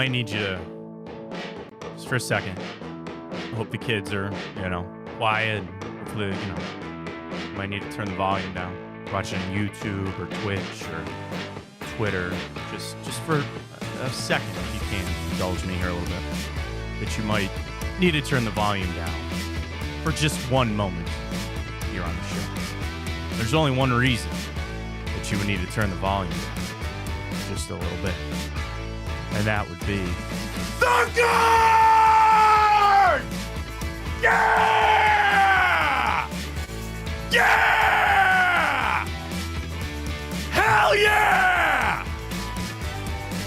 might need you to, just for a second, I hope the kids are, quiet. Hopefully, might need to turn the volume down. Watching YouTube or Twitch or Twitter, just for a second, if you can indulge me here a little bit, that you might need to turn the volume down for just one moment here on the show. There's only one reason that you would need to turn the volume down just a little bit, and that would be the guard! Yeah! Yeah! Hell yeah!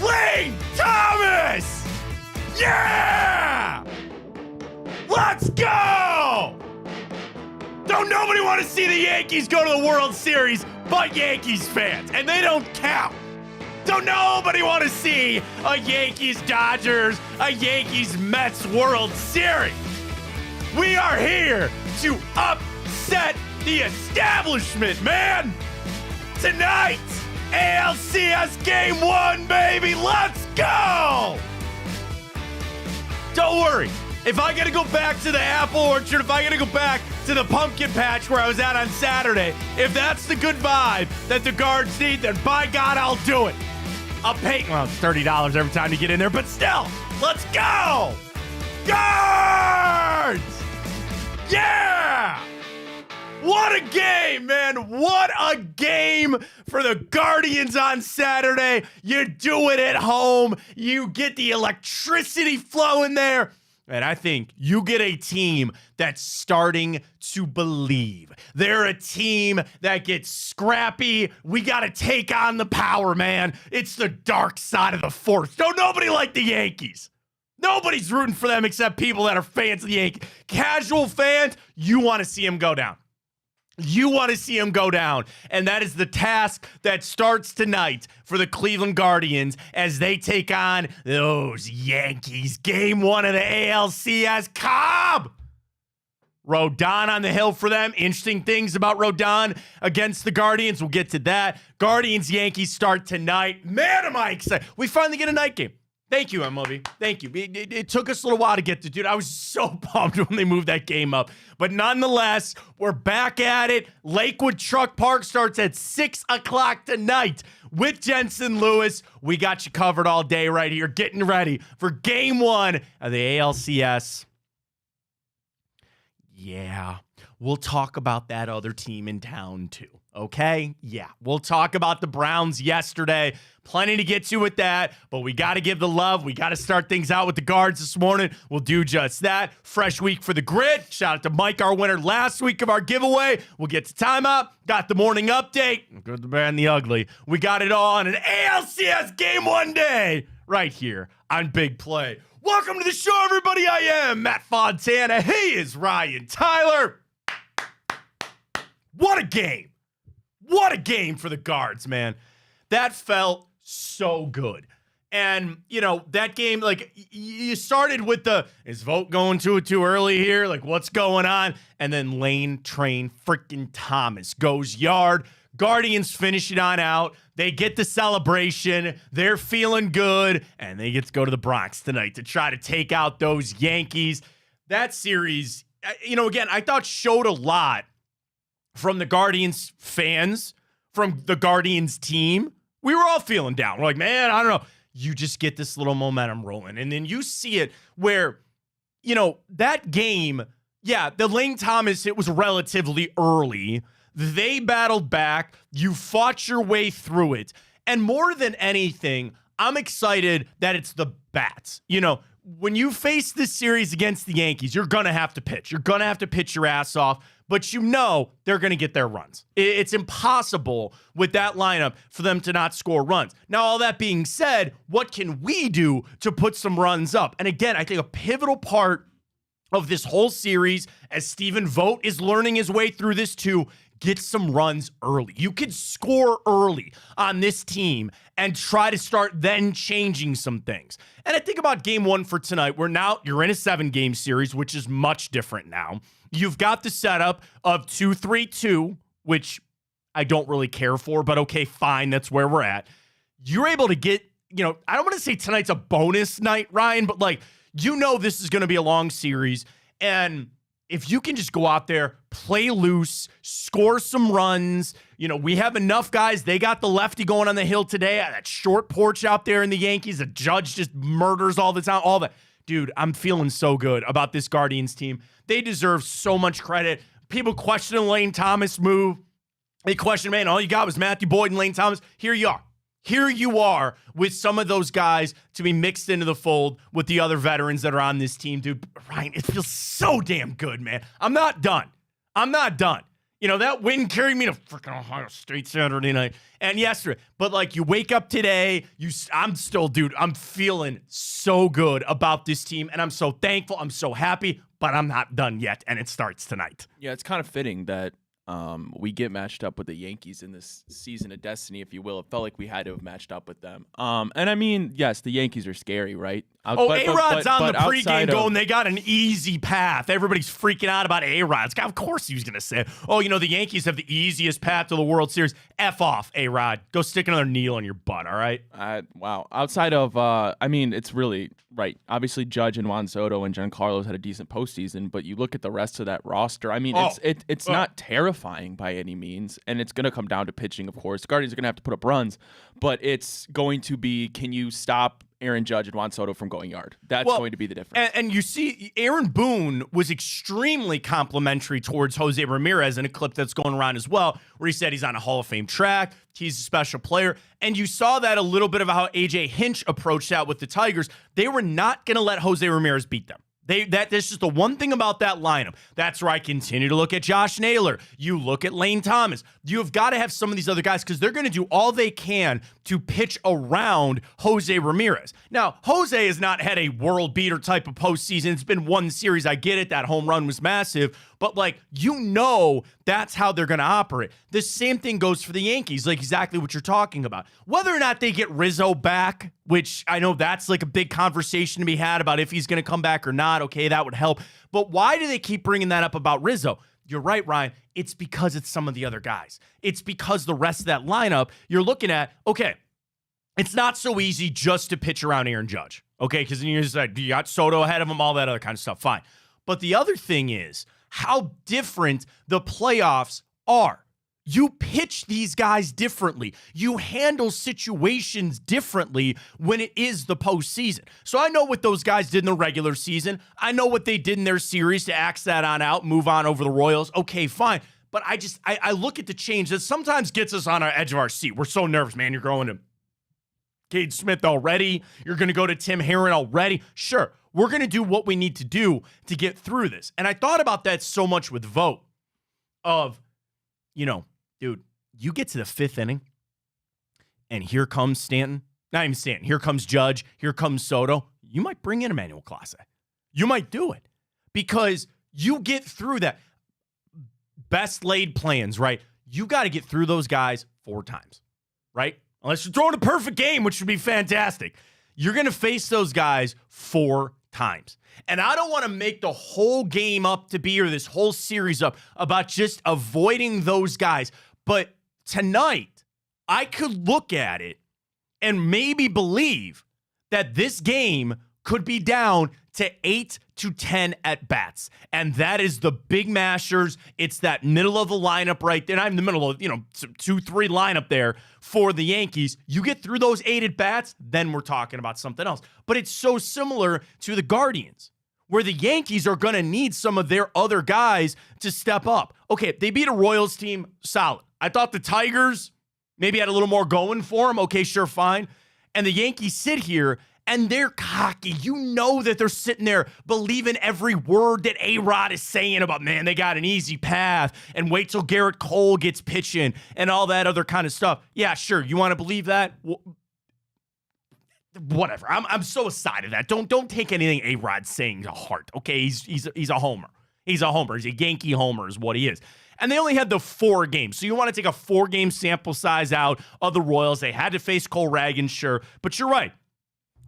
Lane Thomas! Yeah! Let's go! Don't nobody want to see the Yankees go to the World Series but Yankees fans, and they don't count. Don't nobody want to see a Yankees-Dodgers, a Yankees-Mets World Series. We are here to upset the establishment, man. Tonight, ALCS Game 1, baby. Let's go. Don't worry. If I got to go back to the apple orchard, if I got to go back to the pumpkin patch where I was at on Saturday, if that's the good vibe that the guards need, then by God, I'll do it. I'll pay, well, it's $30 every time you get in there, but still, let's go! Guards! Yeah! What a game, man. What a game for the Guardians on Saturday. You do it at home. You get the electricity flowing there. And I think you get a team that's starting to believe. They're a team that gets scrappy. We got to take on the power, man. It's the dark side of the force. Don't nobody like the Yankees. Nobody's rooting for them except people that are fans of the Yankees. Casual fans, you want to see them go down. You want to see them go down. And that is the task that starts tonight for the Cleveland Guardians as they take on those Yankees. Game 1 of the ALCS. Cobb! Rodon on the hill for them. Interesting things about Rodon against the Guardians. We'll get to that. Guardians-Yankees start tonight. Man, am I excited. We finally get a night game. Thank you, MLB. Thank you. It took us a little while to get to, dude. I was so pumped when they moved that game up. But nonetheless, we're back at it. Lakewood Truck Park starts at 6 o'clock tonight with Jensen Lewis. We got you covered all day right here, getting ready for Game 1 of the ALCS. Yeah, we'll talk about that other team in town too, okay? Yeah, we'll talk about the Browns yesterday. Plenty to get to with that, but we got to give the love. We got to start things out with the guards this morning. We'll do just that. Fresh week for the grid. Shout out to Mike, our winner last week of our giveaway. We'll get to timeout. Got the morning update. Good, the bad, and the ugly. We got it all on an ALCS Game 1 day right here on Big Play. Welcome to the show, everybody. I am Matt Fontana. He is Ryan Tyler. What a game. What a game for the guards, man. That felt so good. And, that game, like, you started with is Vogt going to it too early here? Like, what's going on? And then Lane Train freaking Thomas goes yard. Guardians finish it on out. They get the celebration. They're feeling good. And they get to go to the Bronx tonight to try to take out those Yankees. That series, again, I thought showed a lot from the Guardians fans, from the Guardians team. We were all feeling down. We're like, man, I don't know. You just get this little momentum rolling. And then you see it where, that game, yeah, the Lane Thomas, it was relatively early. They battled back. You fought your way through it. And more than anything, I'm excited that it's the bats. When you face this series against the Yankees, you're going to have to pitch. You're going to have to pitch your ass off. But they're going to get their runs. It's impossible with that lineup for them to not score runs. Now, all that being said, what can we do to put some runs up? And again, I think a pivotal part of this whole series, as Stephen Vogt is learning his way through this too, get some runs early. You could score early on this team and try to start then changing some things. And I think about Game 1 for tonight, where now you're in a 7-game series, which is much different now. You've got the setup of 2-3-2, which I don't really care for, but okay, fine, that's where we're at. You're able to get I don't want to say tonight's a bonus night, Ryan, but like, this is going to be a long series. And if you can just go out there, play loose, score some runs, we have enough guys. They got the lefty going on the hill today. That short porch out there in the Yankees, the Judge just murders all the time, all that. Dude, I'm feeling so good about this Guardians team. They deserve so much credit. People question the Lane Thomas move. They question, man, all you got was Matthew Boyd and Lane Thomas. Here you are. Here you are with some of those guys to be mixed into the fold with the other veterans that are on this team. Dude, Ryan, it feels so damn good, man. I'm not done. That win carried me to freaking Ohio State Saturday night and yesterday. But like, you wake up today, I'm feeling so good about this team, and I'm so thankful. I'm so happy, but I'm not done yet, and it starts tonight. Yeah, it's kind of fitting that we get matched up with the Yankees in this season of destiny, if you will. It felt like we had to have matched up with them. And I mean, yes, the Yankees are scary, right? A-Rod's on the pregame going, they got an easy path. Everybody's freaking out about A-Rod's. Of course he was going to say, the Yankees have the easiest path to the World Series. F off, A-Rod. Go stick another needle in your butt, all right? Wow. Outside of, it's really, right, obviously Judge and Juan Soto and Giancarlo's had a decent postseason, but you look at the rest of that roster, it's not terrifying by any means, and it's going to come down to pitching, of course. The Guardians are going to have to put up runs, but it's going to be, can you stop Aaron Judge and Juan Soto from going yard? That's going to be the difference. And you see, Aaron Boone was extremely complimentary towards Jose Ramirez in a clip that's going around as well, where he said he's on a Hall of Fame track, he's a special player. And you saw that a little bit of how AJ Hinch approached that with the Tigers. They were not going to let Jose Ramirez beat them. That's just the one thing about that lineup. That's where I continue to look at Josh Naylor. You look at Lane Thomas. You've got to have some of these other guys because they're going to do all they can to pitch around Jose Ramirez. Now, Jose has not had a world beater type of postseason. It's been one series. I get it. That home run was massive. But, that's how they're going to operate. The same thing goes for the Yankees, like exactly what you're talking about. Whether or not they get Rizzo back, which I know that's like a big conversation to be had about if he's going to come back or not. Okay, that would help. But why do they keep bringing that up about Rizzo? You're right, Ryan. It's because it's some of the other guys. It's because the rest of that lineup, you're looking at, okay, it's not so easy just to pitch around Aaron Judge. Okay, because then you're just like, you got Soto ahead of him, all that other kind of stuff. Fine. But the other thing is how different the playoffs are. You pitch these guys differently. You handle situations differently when it is the postseason. So I know what those guys did in the regular season. I know what they did in their series to axe that on out, move on over the Royals. Okay, fine. But I look at the change that sometimes gets us on our edge of our seat. We're so nervous, man. You're going to Cade Smith already. You're going to go to Tim Herron already. Sure, we're going to do what we need to do to get through this. And I thought about that so much with Vogt of, dude, you get to the fifth inning, and here comes Stanton. Not even Stanton. Here comes Judge. Here comes Soto. You might bring in Emmanuel Clase. You might do it because you get through that. Best laid plans, right? You got to get through those guys 4 times, right? Unless you're throwing a perfect game, which would be fantastic. You're going to face those guys 4 times. And I don't want to make the whole game up to be, or this whole series up, about just avoiding those guys. But tonight, I could look at it and maybe believe that this game could be down to 8 to 10 at bats. And that is the big mashers. It's that middle of the lineup right there. Not in the middle of, 2-3 lineup there for the Yankees. You get through those 8 at bats, then we're talking about something else. But it's so similar to the Guardians, where the Yankees are going to need some of their other guys to step up. Okay, they beat a Royals team, solid. I thought the Tigers maybe had a little more going for them. Okay, sure, fine. And the Yankees sit here and they're cocky. You know that they're sitting there believing every word that A-Rod is saying about, man, they got an easy path, and wait till Garrett Cole gets pitching and all that other kind of stuff. Yeah, sure. You want to believe that? Whatever. I'm so aside of that. Don't take anything A-Rod's saying to heart. Okay, he's a homer. He's a homer. He's a Yankee homer is what he is. And they only had the 4 games. So you want to take a 4-game sample size out of the Royals. They had to face Cole Ragans, sure. But you're right.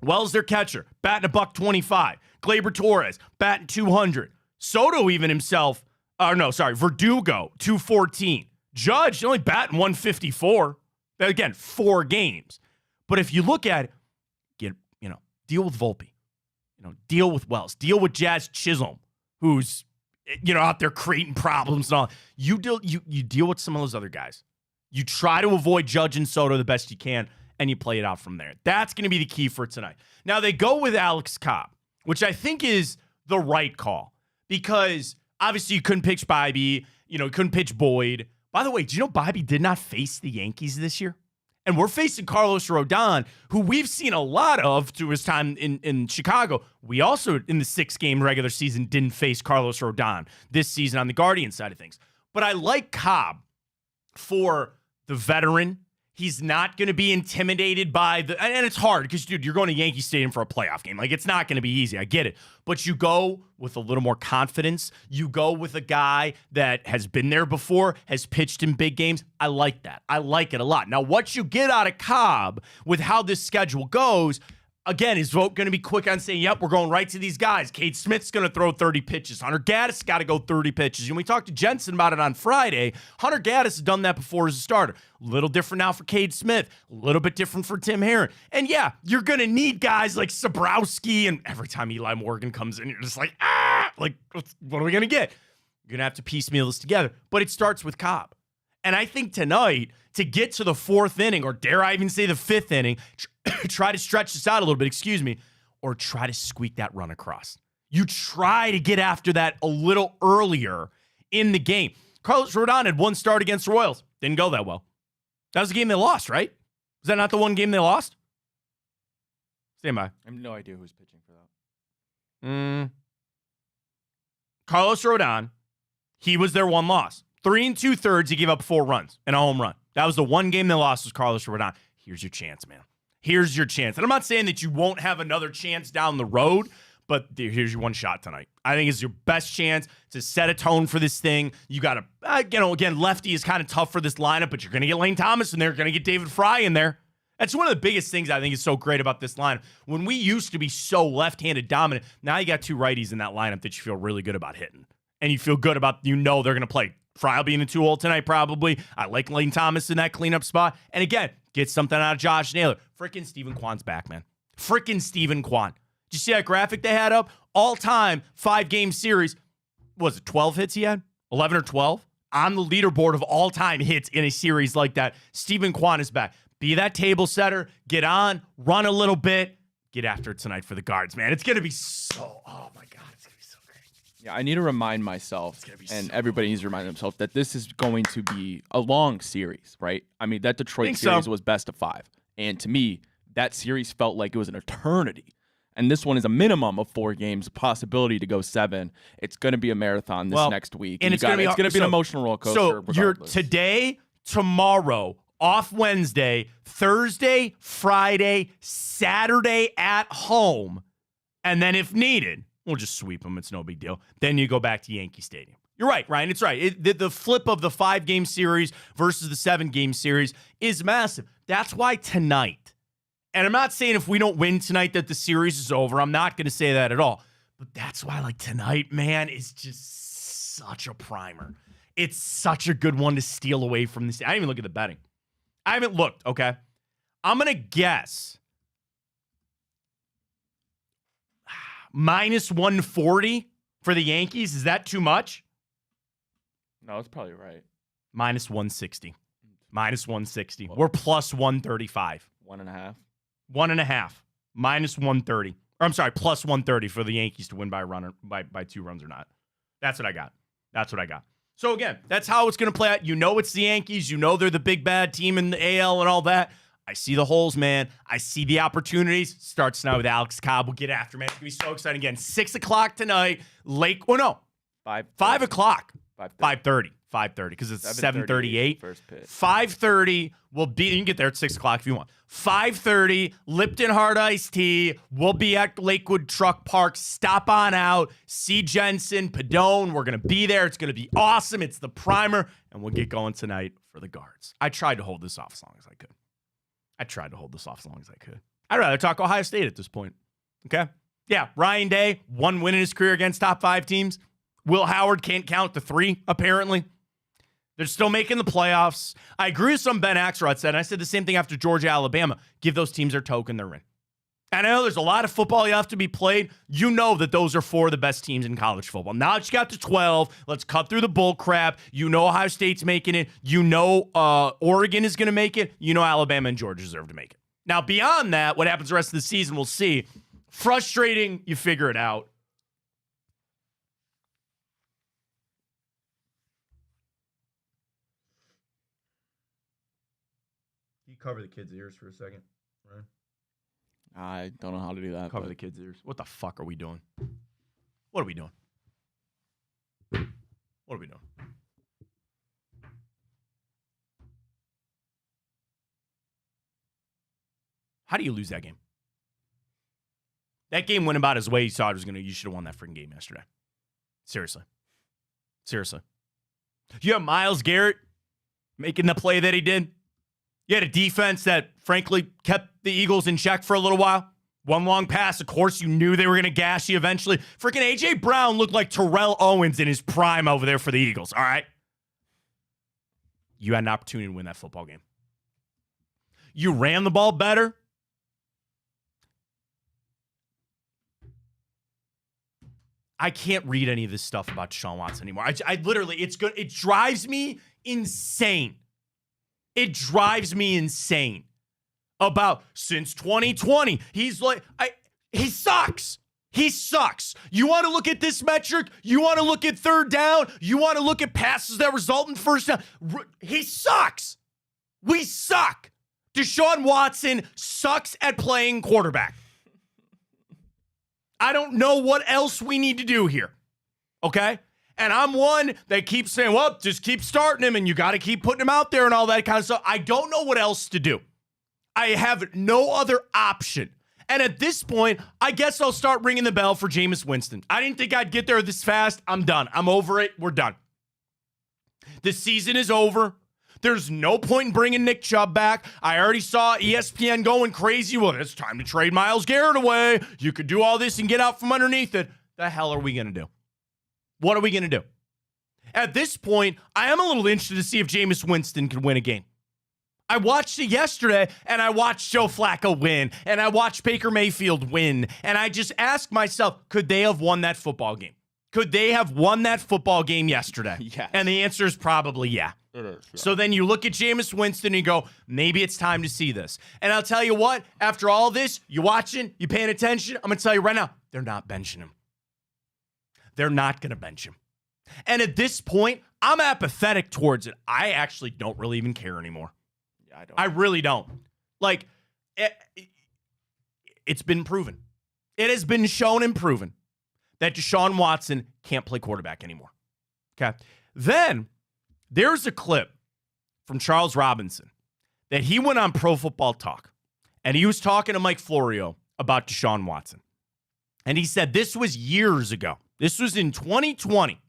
Wells, their catcher, batting $125. Gleyber Torres, batting 200. Soto even himself, Verdugo, 214. Judge only batting 154. Again, 4 games. But if you look at it, deal with Volpe. Deal with Wells. Deal with Jazz Chisholm, who's, out there creating problems and all. You deal with some of those other guys. You try to avoid Judge and Soto the best you can, and you play it out from there. That's going to be the key for tonight. Now, they go with Alex Cobb, which I think is the right call, because obviously you couldn't pitch Bibee, you couldn't pitch Boyd. By the way, do you know Bibee did not face the Yankees this year? And we're facing Carlos Rodon, who we've seen a lot of through his time in Chicago. We also, in the 6-game regular season, didn't face Carlos Rodon this season on the Guardians side of things. But I like Cobb for the veteran. He's not going to be intimidated by and it's hard because, dude, you're going to Yankee Stadium for a playoff game. Like, it's not going to be easy. I get it. But you go with a little more confidence. You go with a guy that has been there before, has pitched in big games. I like that. I like it a lot. Now, what you get out of Cobb with how this schedule goes, again, is Vogt going to be quick on saying, yep, we're going right to these guys. Cade Smith's going to throw 30 pitches. Hunter Gaddis got to go 30 pitches. And we talked to Jensen about it on Friday. Hunter Gaddis has done that before as a starter. A little different now for Cade Smith. A little bit different for Tim Herron. And yeah, you're going to need guys like Sabrowski. And every time Eli Morgan comes in, you're just like, what are we going to get? You're going to have to piecemeal this together. But it starts with Cobb. And I think tonight, to get to the 4th inning, or dare I even say the 5th inning, try to stretch this out a little bit, or try to squeak that run across. You try to get after that a little earlier in the game. Carlos Rodon had one start against the Royals. Didn't go that well. That was the game they lost, right? Was that not the one game they lost? Stand by. I have no idea who's pitching for that. Carlos Rodon, he was their one loss. 3 2/3, he gave up 4 runs and a home run. That was the one game they lost, was Carlos Rodon. Here's your chance, man. Here's your chance. And I'm not saying that you won't have another chance down the road, but here's your one shot tonight. I think it's your best chance to set a tone for this thing. You got to, again, lefty is kind of tough for this lineup, but you're going to get Lane Thomas in there. You're going to get David Fry in there. That's one of the biggest things I think is so great about this lineup. When we used to be so left-handed dominant, now you got 2 righties in that lineup that you feel really good about hitting. And you feel good about, they're going to play. Fry will be in the 2-hole tonight, probably. I like Lane Thomas in that cleanup spot. And again, get something out of Josh Naylor. Freaking Stephen Kwan's back, man. Freaking Stephen Kwan. Did you see that graphic they had up? All-time 5-game series. Was it 12 hits he had? 11 or 12? On the leaderboard of all-time hits in a series like that. Stephen Kwan is back. Be that table setter. Get on. Run a little bit. Get after it tonight for the Guards, man. It's going to be so... Oh, my God. It's going to be so great. Yeah, I need to remind myself, and everybody needs to remind themselves, that this is going to be a long series, right? I mean, that Detroit series was best of 5. And to me, that series felt like it was an eternity. And this one is a minimum of 4 games, possibility to go 7. It's going to be a marathon this next week. And it's going to be an emotional roller coaster. So regardless. You're today, tomorrow, off Wednesday, Thursday, Friday, Saturday at home. And then if needed, we'll just sweep them. It's no big deal. Then you go back to Yankee Stadium. You're right, Ryan. It's right. The flip of the 5-game series versus the 7-game series is massive. That's why tonight, and I'm not saying if we don't win tonight that the series is over. I'm not going to say that at all. But that's why, tonight, man, is just such a primer. It's such a good one to steal away from this. I didn't even look at the betting. I haven't looked, okay? I'm going to guess minus 140 for the Yankees. Is that too much? No, it's probably right. Minus 160. Minus 160. We're plus 135. 1.5. 1.5. Minus 130. Or I'm sorry, plus 130 for the Yankees to win by a run or by 2 runs or not. That's what I got. So again, that's how it's going to play out. You know it's the Yankees. You know they're the big bad team in the AL and all that. I see the holes, man. I see the opportunities. Starts now with Alex Cobb. We'll get after, man. It's going to be so exciting. Again, 6 o'clock tonight. 5 o'clock. 5:30. 5:30 because it's 7:38. First pitch. 5:30 will be. You can get there at 6 o'clock if you want. 5:30. Lipton Hard Iced Tea. We'll be at Lakewood Truck Park. Stop on out. See Jensen, Padone. We're gonna be there. It's gonna be awesome. It's the primer, and we'll get going tonight for the Guards. I tried to hold this off as long as I could. I'd rather talk Ohio State at this point. Okay. Yeah. Ryan Day, 1 win in his career against top 5 teams. Will Howard can't count to 3, apparently. They're still making the playoffs. I agree with some Ben Axelrod said, and I said the same thing after Georgia, Alabama. Give those teams their token, they're in. And I know there's a lot of football you have to be played. You know that those are 4 of the best teams in college football. Now that you got to 12, let's cut through the bull crap. You know Ohio State's making it. You know Oregon is going to make it. You know Alabama and Georgia deserve to make it. Now, beyond that, what happens the rest of the season, we'll see. Frustrating, you figure it out. You cover the kids' ears for a second, right? I don't know how to do that. Cover the kids' ears. What the fuck are we doing? What are we doing? What are we doing? How do you lose that game? That game went about his way. You thought it was going to. You should have won that freaking game yesterday. Seriously. You have Myles Garrett making the play that he did. You had a defense that, frankly, kept the Eagles in check for a little while. One long pass, of course, you knew they were going to gash you eventually. Freaking A.J. Brown looked like Terrell Owens in his prime over there for the Eagles, all right? You had an opportunity to win that football game. You ran the ball better. I can't read any of this stuff about Deshaun Watson anymore. I literally, it drives me insane. It drives me insane. About since 2020, he's like, he sucks. He sucks. You want to look at this metric? You want to look at third down? You want to look at passes that result in first down? He sucks. We suck. Deshaun Watson sucks at playing quarterback. I don't know what else we need to do here. Okay? And I'm one that keeps saying, well, just keep starting him and you got to keep putting him out there and all that kind of stuff. I don't know what else to do. I have no other option. And at this point, I guess I'll start ringing the bell for Jameis Winston. I didn't think I'd get there this fast. I'm done. I'm over it. We're done. The season is over. There's no point in bringing Nick Chubb back. I already saw ESPN going crazy. Well, it's time to trade Myles Garrett away. You could do all this and get out from underneath it. The hell are we going to do? What are we going to do? At this point, I am a little interested to see if Jameis Winston can win a game. I watched it yesterday, and I watched Joe Flacco win, and I watched Baker Mayfield win, and I just asked myself, could they have won that football game? Could they have won that football game yesterday? Yes. And the answer is probably yeah. It is. Yeah. So then you look at Jameis Winston and you go, maybe it's time to see this. And I'll tell you what, after all this, you watching, you paying attention, I'm going to tell you right now, they're not benching him. They're not going to bench him. And at this point, I'm apathetic towards it. I actually don't really even care anymore. Yeah, I don't. I really don't. Like, it's been proven. It has been shown and proven that Deshaun Watson can't play quarterback anymore. Okay. Then there's a clip from Charles Robinson that he went on Pro Football Talk, and he was talking to Mike Florio about Deshaun Watson. And he said this was years ago. This was in 2020.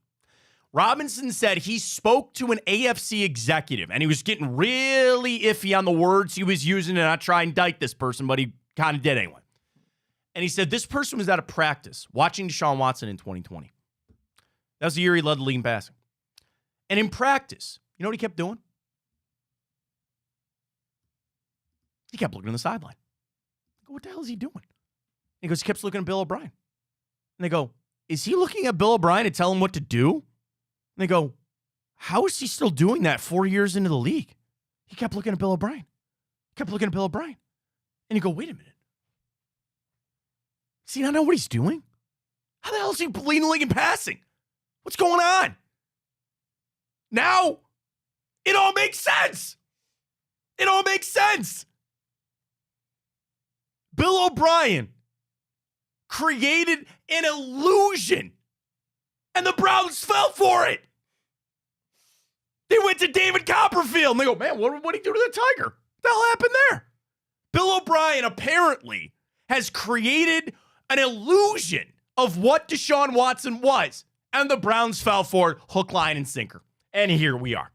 Robinson said he spoke to an AFC executive, and he was getting really iffy on the words he was using, and not try and indict this person, but he kind of did anyway. And he said this person was out of practice watching Deshaun Watson in 2020. That was the year he led the league in passing. And in practice, you know what he kept doing? He kept looking on the sideline. I go, what the hell is he doing? He goes, he keeps looking at Bill O'Brien. And they go, is he looking at Bill O'Brien to tell him what to do? And they go, how is he still doing that 4 years into the league? He kept looking at Bill O'Brien. Kept looking at Bill O'Brien. And you go, wait a minute. Does he not know what he's doing? How the hell is he leading the league in passing? What's going on? Now, it all makes sense. It all makes sense. Bill O'Brien created an illusion, and the Browns fell for it. They went to David Copperfield, and they go, man, what did he do to the Tiger? What the hell happened there? Bill O'Brien apparently has created an illusion of what Deshaun Watson was, and the Browns fell for it, hook, line, and sinker. And here we are.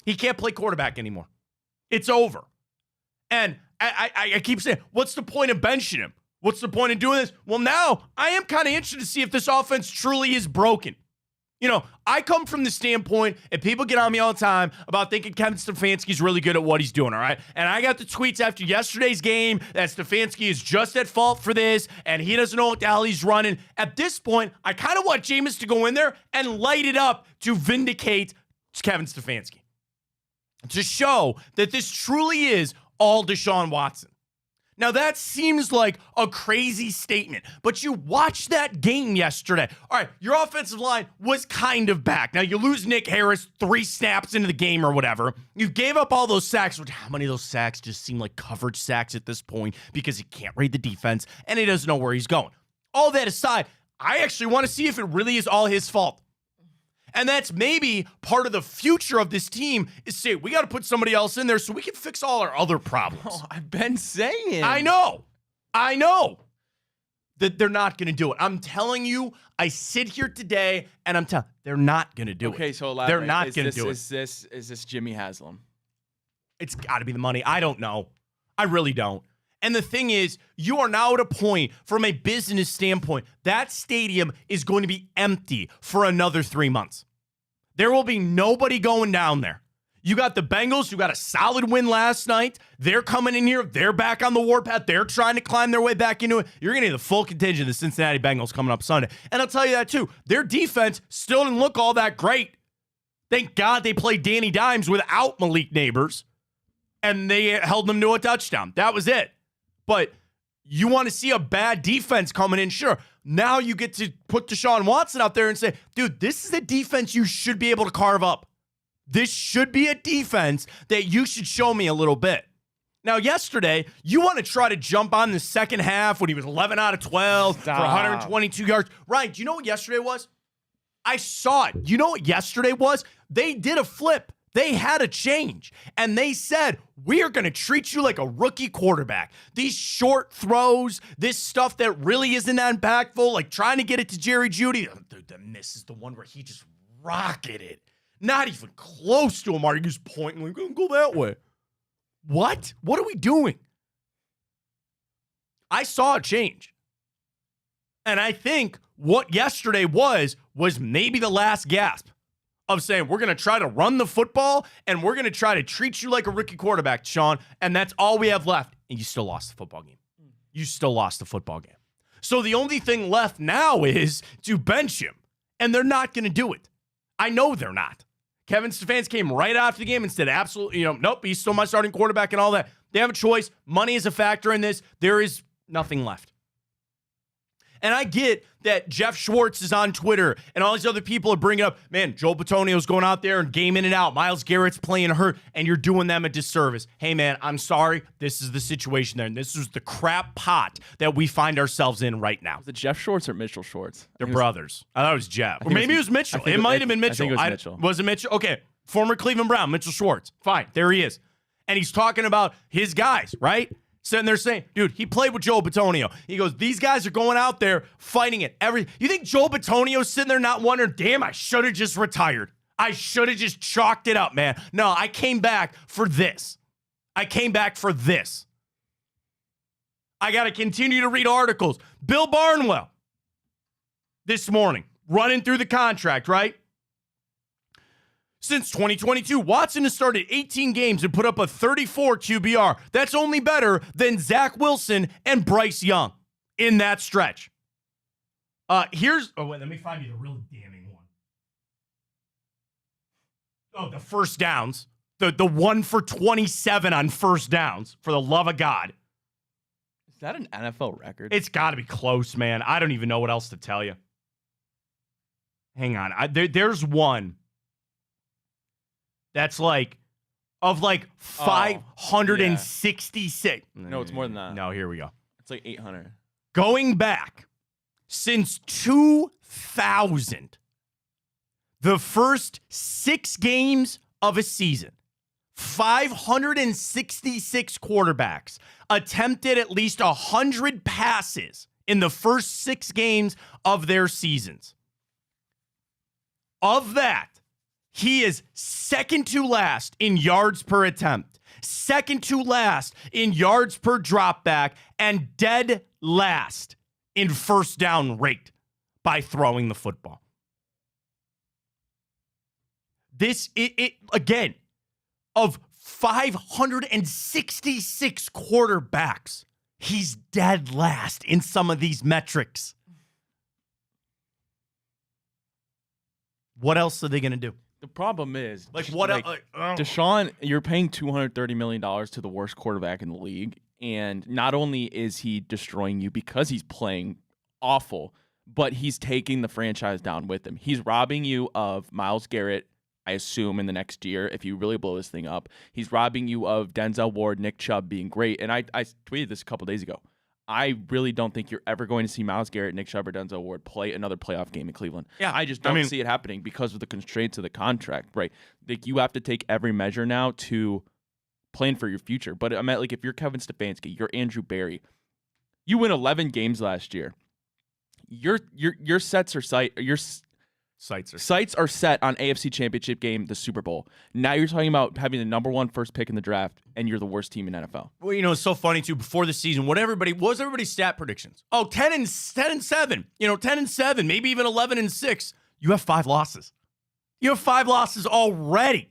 He can't play quarterback anymore. It's over. And I keep saying, what's the point of benching him? What's the point of doing this? Well, now I am kind of interested to see if this offense truly is broken. You know, I come from the standpoint, and people get on me all the time about thinking Kevin Stefanski's really good at what he's doing, all right? And I got the tweets after yesterday's game that Stefanski is just at fault for this, and he doesn't know what the hell he's running. At this point, I kind of want Jameis to go in there and light it up to vindicate Kevin Stefanski, to show that this truly is all Deshaun Watson. Now, that seems like a crazy statement, but you watched that game yesterday. All right, your offensive line was kind of back. Now, you lose Nick Harris 3 snaps into the game or whatever. You gave up all those sacks, which how many of those sacks just seem like coverage sacks at this point because he can't read the defense and he doesn't know where he's going. All that aside, I actually want to see if it really is all his fault. And that's maybe part of the future of this team is say, we got to put somebody else in there so we can fix all our other problems. Oh, I've been saying. I know. That they're not going to do it. I'm telling you, I sit here today and I'm telling they're not going to do it. Okay, so they're not going to do it. Is this Jimmy Haslam? It's got to be the money. I don't know. I really don't. And the thing is, you are now at a point from a business standpoint, that stadium is going to be empty for another 3 months. There will be nobody going down there. You got the Bengals, who got a solid win last night. They're coming in here. They're back on the warpath. They're trying to climb their way back into it. You're going to get the full contingent of the Cincinnati Bengals coming up Sunday. And I'll tell you that, too. Their defense still didn't look all that great. Thank God they played Danny Dimes without Malik Neighbors, and they held them to a touchdown. That was it. But you want to see a bad defense coming in, sure. Now you get to put Deshaun Watson out there and say, dude, this is a defense you should be able to carve up. This should be a defense that you should show me a little bit. Now, yesterday, you want to try to jump on the second half when he was 11 out of 12 for 122 yards. Ryan, do you know what yesterday was? I saw it. You know what yesterday was? They did a flip. They had a change, and they said, we are going to treat you like a rookie quarterback. These short throws, this stuff that really isn't that impactful, like trying to get it to Jerry Jeudy. Dude, the miss is the one where he just rocketed. Not even close to him. Are you just pointing like, go that way? What? What are we doing? I saw a change. And I think what yesterday was maybe the last gasp of saying, we're going to try to run the football and we're going to try to treat you like a rookie quarterback, Sean, and that's all we have left. And you still lost the football game. You still lost the football game. So the only thing left now is to bench him, and they're not going to do it. I know they're not. Kevin Stefanski came right after the game and said, absolutely, nope, he's still my starting quarterback and all that. They have a choice. Money is a factor in this. There is nothing left. And I get that Jeff Schwartz is on Twitter and all these other people are bringing up, man, Joel Bitonio's going out there and game in and out. Myles Garrett's playing hurt, and you're doing them a disservice. Hey, man, I'm sorry. This is the situation there. And this is the crap pot that we find ourselves in right now. Was it Jeff Schwartz or Mitchell Schwartz? They're brothers. I thought it was Jeff. Or maybe it was Mitchell. It might have been Mitchell. I think it was Mitchell. Was it Mitchell? Okay. Former Cleveland Brown, Mitchell Schwartz. Fine. There he is. And he's talking about his guys, right? Sitting there saying, dude, he played with Joel Bitonio. He goes, these guys are going out there fighting it. You think Joel Bitonio's sitting there not wondering, damn, I should have just retired. I should have just chalked it up, man. No, I came back for this. I got to continue to read articles. Bill Barnwell this morning, running through the contract, right? Since 2022, Watson has started 18 games and put up a 34 QBR. That's only better than Zach Wilson and Bryce Young in that stretch. Let me find you the real damning one. Oh, the first downs. The 1 for 27 on first downs, for the love of God. Is that an NFL record? It's got to be close, man. I don't even know what else to tell you. Hang on. There's one. That's like 566. No, it's more than that. No, here we go. It's like 800. Going back since 2000, the first 6 games of a season, 566 quarterbacks attempted at least 100 passes in the first 6 games of their seasons. Of that, he is second to last in yards per attempt, second to last in yards per dropback, and dead last in first down rate by throwing the football. This, again, of 566 quarterbacks, he's dead last in some of these metrics. What else are they going to do? The problem is, Deshaun, you're paying $230 million to the worst quarterback in the league. And not only is he destroying you because he's playing awful, but he's taking the franchise down with him. He's robbing you of Myles Garrett, I assume, in the next year, if you really blow this thing up. He's robbing you of Denzel Ward, Nick Chubb being great. And I tweeted this a couple days ago. I really don't think you're ever going to see Myles Garrett, Nick Chubb, or Denzel Ward play another playoff game in Cleveland. Yeah, I just don't see it happening because of the constraints of the contract, right? Like, you have to take every measure now to plan for your future. But I meant, like, if you're Kevin Stefanski, you're Andrew Berry, you win 11 games last year. Your sights are set on AFC Championship game, the Super Bowl. Now you're talking about having the number 1 first pick in the draft, and you're the worst team in NFL. Well, it's so funny too. Before the season, what was everybody's stat predictions? Oh, 10-7. 10-7, maybe even 11-6. You have 5 losses. You have 5 losses already.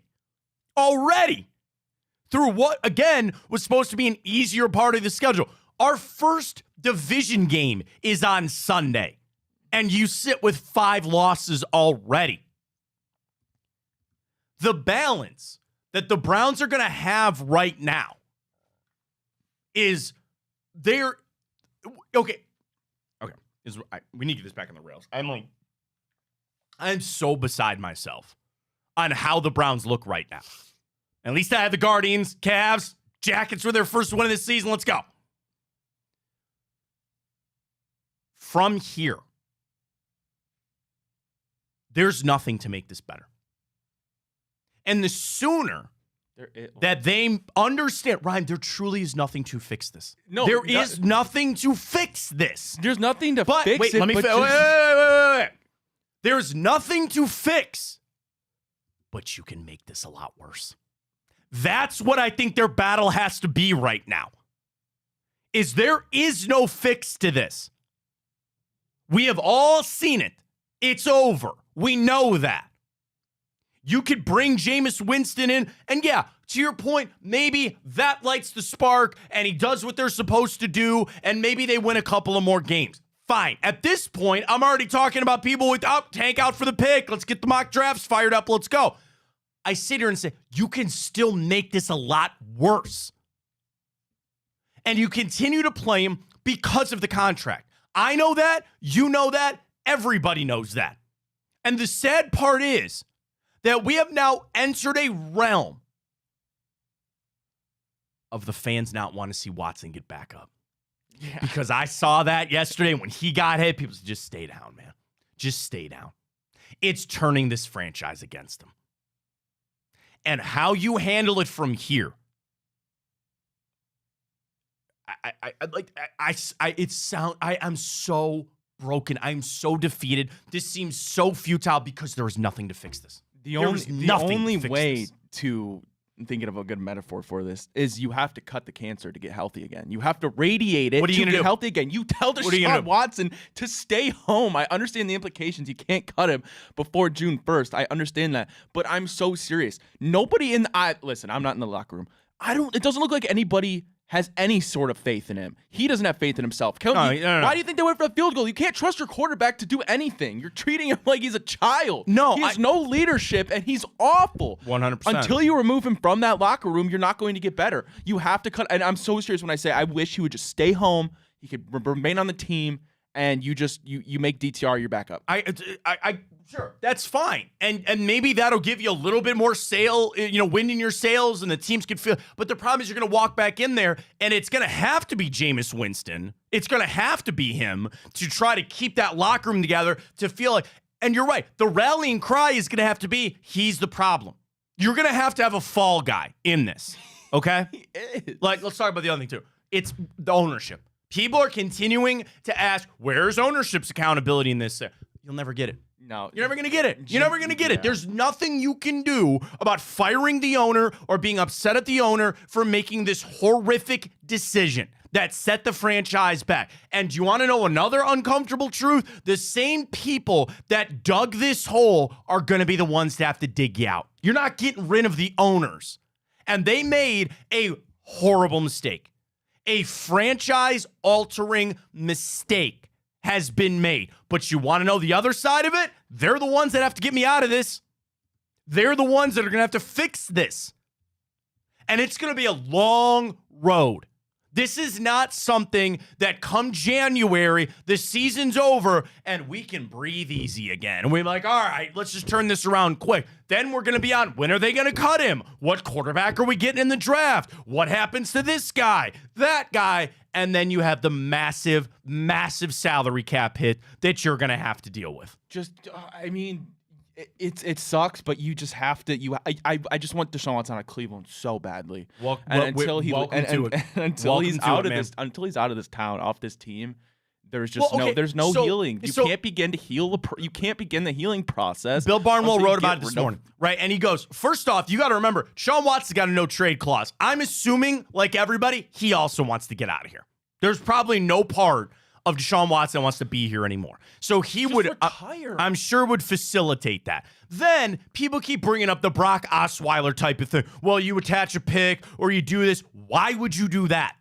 Through what, again, was supposed to be an easier part of the schedule. Our first division game is on Sunday, and you sit with 5 losses already. The balance that the Browns are going to have right now is they're okay. We need to get this back on the rails. I'm so beside myself on how the Browns look right now. At least I had the Guardians, Cavs, Jackets were their first win of the season. Let's go. From here, there's nothing to make this better. And the sooner that they understand, Ryan, there truly is nothing to fix this. No, there is nothing to fix this. There's nothing to fix wait, it. Wait. There's nothing to fix, but you can make this a lot worse. That's what I think their battle has to be right now. There is no fix to this. We have all seen it. It's over. We know that. You could bring Jameis Winston in, and yeah, to your point, maybe that lights the spark, and he does what they're supposed to do, and maybe they win a couple of more games. Fine. At this point, I'm already talking about people with, tank out for the pick. Let's get the mock drafts fired up. Let's go. I sit here and say, you can still make this a lot worse. And you continue to play him because of the contract. I know that. You know that. Everybody knows that. And the sad part is that we have now entered a realm of the fans not want to see Watson get back up. Yeah. Because I saw that yesterday when he got hit. People said, just stay down, man. Just stay down. It's turning this franchise against him. And how you handle it from here, I'm so broken. I'm so defeated. This seems so futile because there is nothing to fix this. The only way to, thinking of a good metaphor for this, is you have to cut the cancer to get healthy again. You have to radiate it to get healthy again. You tell Deshaun Watson to stay home. I understand the implications. You can't cut him before June 1st. I understand that. But I'm so serious. Nobody listen, I'm not in the locker room. It doesn't look like anybody has any sort of faith in him. He doesn't have faith in himself. No. Why do you think they went for the field goal? You can't trust your quarterback to do anything. You're treating him like he's a child. No, he has no leadership, and he's awful. 100%. Until you remove him from that locker room, you're not going to get better. You have to cut. And I'm so serious when I say I wish he would just stay home. He could remain on the team, and you make DTR your backup. Sure, that's fine. And maybe that'll give you a little bit more wind in your sails, and the teams can feel. But the problem is you're going to walk back in there, and it's going to have to be Jameis Winston. It's going to have to be him to try to keep that locker room together, to feel like, and you're right, the rallying cry is going to have to be, he's the problem. You're going to have a fall guy in this, okay? He is. Let's talk about the other thing, too. It's the ownership. People are continuing to ask, where's ownership's accountability in this? You'll never get it. No. You're never going to get it. You're never going to get it. There's nothing you can do about firing the owner or being upset at the owner for making this horrific decision. that set the franchise back. And do you want to know another uncomfortable truth? The same people that dug this hole are going to be the ones that have to dig you out. You're not getting rid of the owners. And they made a horrible mistake. A franchise-altering mistake has been made. But you want to know the other side of it? They're the ones that have to get me out of this. They're the ones that are going to have to fix this. And it's going to be a long road. This is not something that come January, the season's over, and we can breathe easy again. And we're like, all right, let's just turn this around quick. Then we're going to be on, when are they going to cut him? What quarterback are we getting in the draft? What happens to this guy, that guy? And then you have the massive, massive salary cap hit that you're going to have to deal with. It sucks, but you just have to. I just want Deshaun Watson out of Cleveland so badly. Until he's out of this town, off this team, there's just no healing. You can't begin to heal. You can't begin the healing process. Bill Barnwell wrote about it this morning, right? And he goes, first off, you got to remember, Deshaun Watson's got a no trade clause. I'm assuming, like everybody, he also wants to get out of here. There's probably no part of Deshaun Watson wants to be here anymore. So he would retire. I'm sure would facilitate that. Then people keep bringing up the Brock Osweiler type of thing. Well, you attach a pick or you do this. Why would you do that?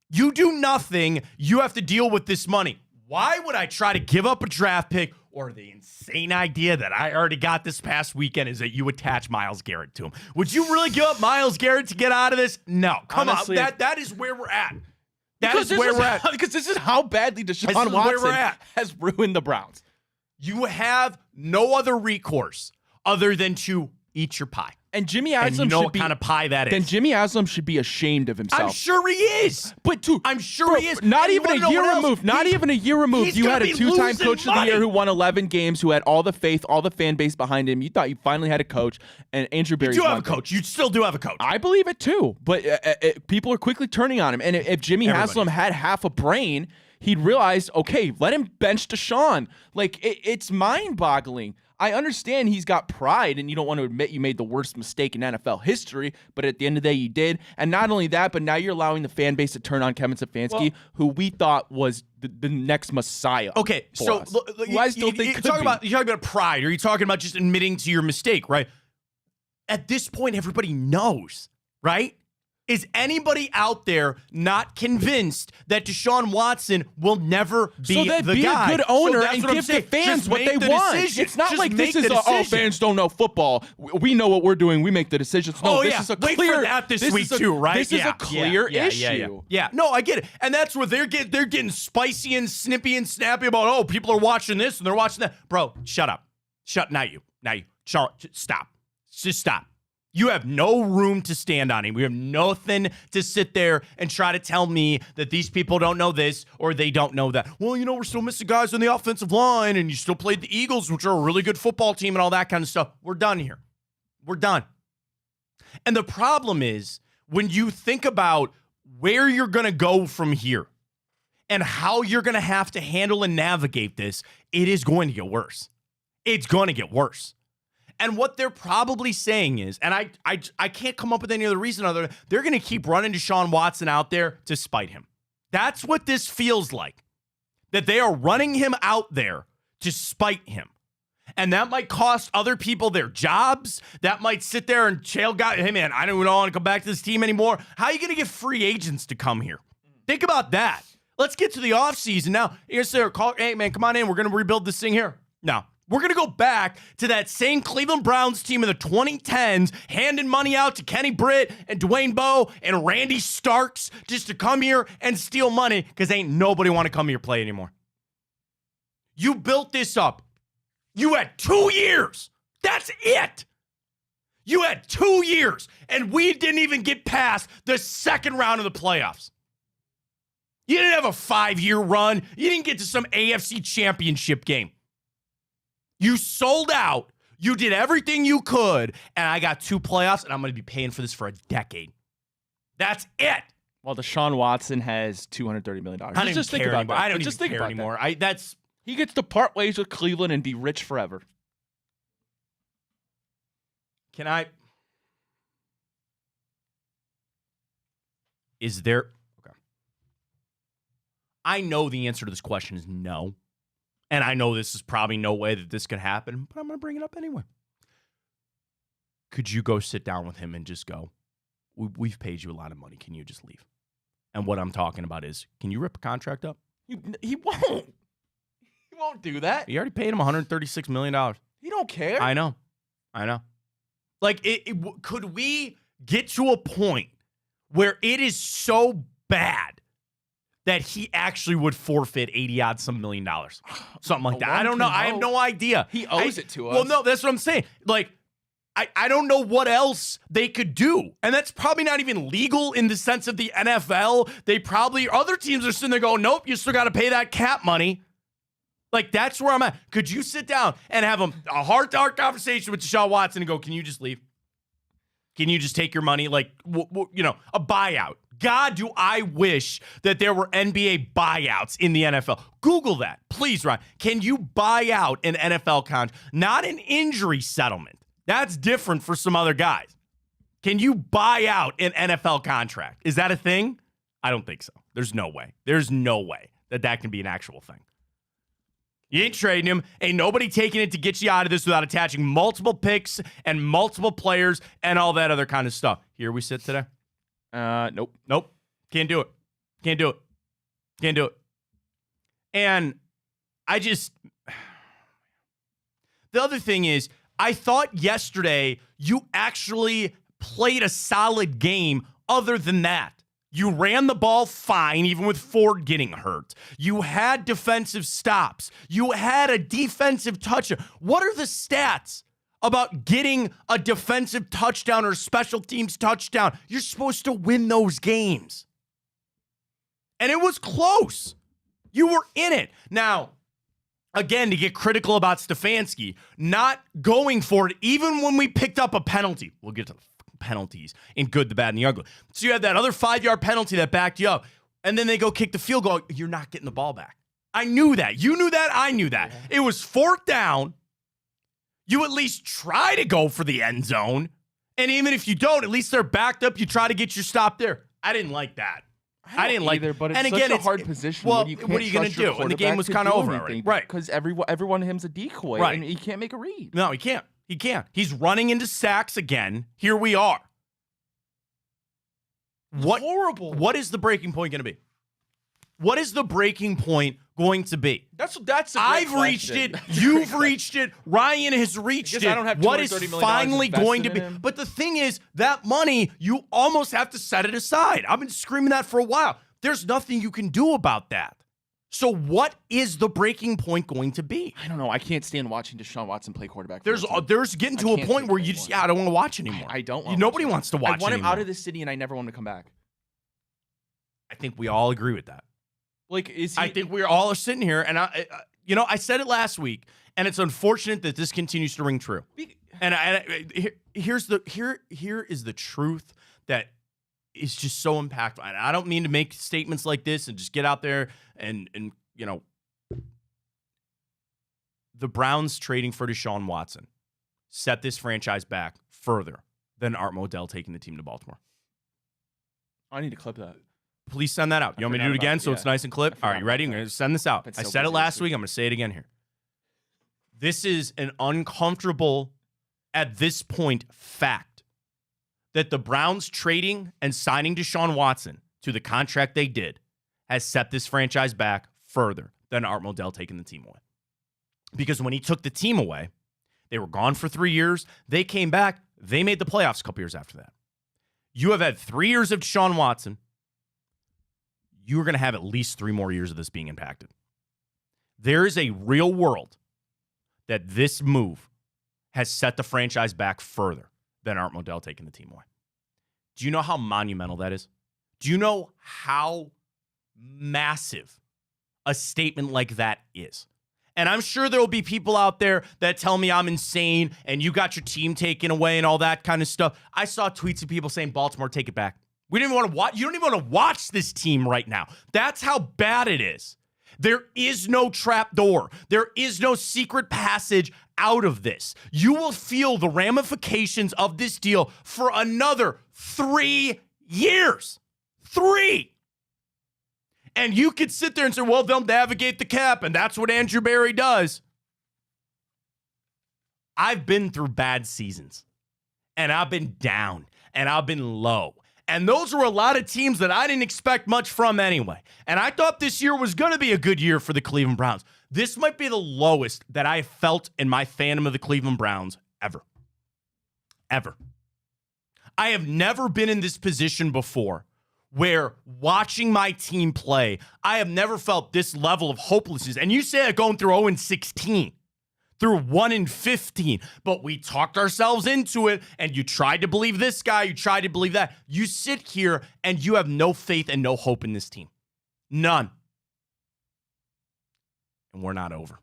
You do nothing. You have to deal with this money. Why would I try to give up a draft pick? Or the insane idea that I already got this past weekend is that you attach Myles Garrett to him. Would you really give up Myles Garrett to get out of this? No. Honestly, on. That is where we're at. Because this is how badly Deshaun Watson has ruined the Browns. You have no other recourse other than to eat your pie. And Jimmy Haslam what kind of pie that is. Then Jimmy Haslam should be ashamed of himself. I'm sure he is. But dude, I'm sure he is. Not even a year removed. Not even a year removed. You had a two-time coach of the year who won 11 games, who had all the faith, all the fan base behind him. You thought you finally had a coach, and Andrew Berry's You do have a coach. You still do have a coach. I believe it too. But people are quickly turning on him. And if Jimmy Haslam had half a brain, he'd realize, okay, let him bench Deshaun. Like, it's mind-boggling. I understand he's got pride and you don't want to admit you made the worst mistake in NFL history, but at the end of the day, you did. And not only that, but now you're allowing the fan base to turn on Kevin Stefanski, who we thought was the next messiah. Okay, so I still think you're talking about pride, or you're talking about just admitting to your mistake, right? At this point, everybody knows, right? Is anybody out there not convinced that Deshaun Watson will never be the guy? So be a good owner and give the fans what they want. It's not like this is fans don't know football. We know what we're doing. We make the decisions. No, this is a clear. Wait for that this week too, right? This is a clear issue. Yeah, no, I get it, and that's where they're getting spicy and snippy and snappy about. People are watching this and they're watching that. Bro, shut up. Not you. Charlotte, stop. Just stop. You have no room to stand on him. We have nothing to sit there and try to tell me that these people don't know this or they don't know that. Well, we're still missing guys on the offensive line, and you still played the Eagles, which are a really good football team and all that kind of stuff. We're done here. We're done. And the problem is, when you think about where you're going to go from here and how you're going to have to handle and navigate this, it is going to get worse. It's going to get worse. And what they're probably saying is, and I can't come up with any other reason other than they're going to keep running Deshaun Watson out there to spite him. That's what this feels like, that they are running him out there to spite him. And that might cost other people their jobs. That might sit there and chail guy, hey, man, I don't want to come back to this team anymore. How are you going to get free agents to come here? Think about that. Let's get to the offseason now. Hey, man, come on in. We're going to rebuild this thing here. No. We're going to go back to that same Cleveland Browns team in the 2010s, handing money out to Kenny Britt and Dwayne Bowe and Randy Starks just to come here and steal money because ain't nobody want to come here play anymore. You built this up. You had 2 years. That's it. You had 2 years, and we didn't even get past the second round of the playoffs. You didn't have a 5-year run. You didn't get to some AFC championship game. You sold out. You did everything you could, and I got 2 playoffs, and I'm going to be paying for this for a decade. That's it. Well, Deshaun Watson has $230 million. I don't even care anymore. I don't even care anymore. He gets to part ways with Cleveland and be rich forever. Is there... Okay. I know the answer to this question is no. And I know this is probably no way that this could happen, but I'm going to bring it up anyway. Could you go sit down with him and just go, we've paid you a lot of money. Can you just leave? And what I'm talking about is, can you rip a contract up? He won't. He won't do that. You already paid him $136 million. He don't care. I know. Like, could we get to a point where it is so bad that he actually would forfeit 80-odd some million dollars? Something like that. I don't know. I have no idea. He owes it to us. Well, no, that's what I'm saying. Like, I don't know what else they could do. And that's probably not even legal in the sense of the NFL. Other teams are sitting there going, nope, you still got to pay that cap money. Like, that's where I'm at. Could you sit down and have a heart-to-heart conversation with Deshaun Watson and go, can you just leave? Can you just take your money? Like, a buyout. God, do I wish that there were NBA buyouts in the NFL. Google that. Please, Ryan. Can you buy out an NFL contract? Not an injury settlement. That's different for some other guys. Can you buy out an NFL contract? Is that a thing? I don't think so. There's no way. There's no way that can be an actual thing. You ain't trading him. Ain't nobody taking it to get you out of this without attaching multiple picks and multiple players and all that other kind of stuff. Here we sit today. Nope. Can't do it. And the other thing is, I thought yesterday you actually played a solid game other than that. You ran the ball fine, even with Ford getting hurt. You had defensive stops. You had a defensive touchdown. What are the stats about getting a defensive touchdown or special teams touchdown? You're supposed to win those games. And it was close. You were in it. Now, again, to get critical about Stefanski, not going for it, even when we picked up a penalty. We'll get to the penalties in good, the bad, and the ugly. So you had that other 5-yard penalty that backed you up, and then they go kick the field goal. You're not getting the ball back. I knew that. You knew that. I knew that. It was 4th down. You at least try to go for the end zone. And even if you don't, at least they're backed up. You try to get your stop there. I didn't like that. I didn't like either, but it's and such again, a hard position. Well, when you what are you going to do? And the game was kind of over already. Right. Because everyone of him's a decoy, right. And he can't make a read. No, he can't. He's running into sacks again. Here we are. Horrible. What is the breaking point going to be? What is the breaking point going to be? That's. I've reached it. You've reached it. Ryan has reached it. I don't have what is finally going to be? Him. But the thing is, that money, you almost have to set it aside. I've been screaming that for a while. There's nothing you can do about that. So what is the breaking point going to be? I don't know. I can't stand watching Deshaun Watson play quarterback. There's getting to a point where you just, I don't want to watch anymore. I don't want Nobody wants to watch I want him anymore. out of the city, and I never want him to come back. I think we all agree with that. Like, I think we're all sitting here, and I said it last week, and it's unfortunate that this continues to ring true. And here is the truth that is just so impactful. And I don't mean to make statements like this and just get out there and the Browns trading for Deshaun Watson set this franchise back further than Art Modell taking the team to Baltimore. I need to clip that. Please send that out. You want me to do it again so it's nice and clipped? All right, you ready? I'm going to send this out. I said it last week. I'm going to say it again here. This is an uncomfortable, at this point, fact that the Browns trading and signing Deshaun Watson to the contract they did has set this franchise back further than Art Modell taking the team away. Because when he took the team away, they were gone for 3 years. They came back. They made the playoffs a couple years after that. You have had 3 years of Deshaun Watson. You're going to have at least 3 more years of this being impacted. There is a real world that this move has set the franchise back further than Art Modell taking the team away. Do you know how monumental that is? Do you know how massive a statement like that is? And I'm sure there will be people out there that tell me I'm insane and you got your team taken away and all that kind of stuff. I saw tweets of people saying, Baltimore, take it back. We didn't want to watch. You don't even want to watch this team right now. That's how bad it is. There is no trap door. There is no secret passage out of this. You will feel the ramifications of this deal for another 3 years. 3. And you could sit there and say, well, they'll navigate the cap, and that's what Andrew Berry does. I've been through bad seasons, and I've been down, and I've been low. And those were a lot of teams that I didn't expect much from anyway. And I thought this year was going to be a good year for the Cleveland Browns. This might be the lowest that I felt in my fandom of the Cleveland Browns ever. Ever. I have never been in this position before where watching my team play, I have never felt this level of hopelessness. And you say it going through 0-16, through 1-15, but we talked ourselves into it, and you tried to believe this guy, you tried to believe that. You sit here and you have no faith and no hope in this team. None. And we're not over.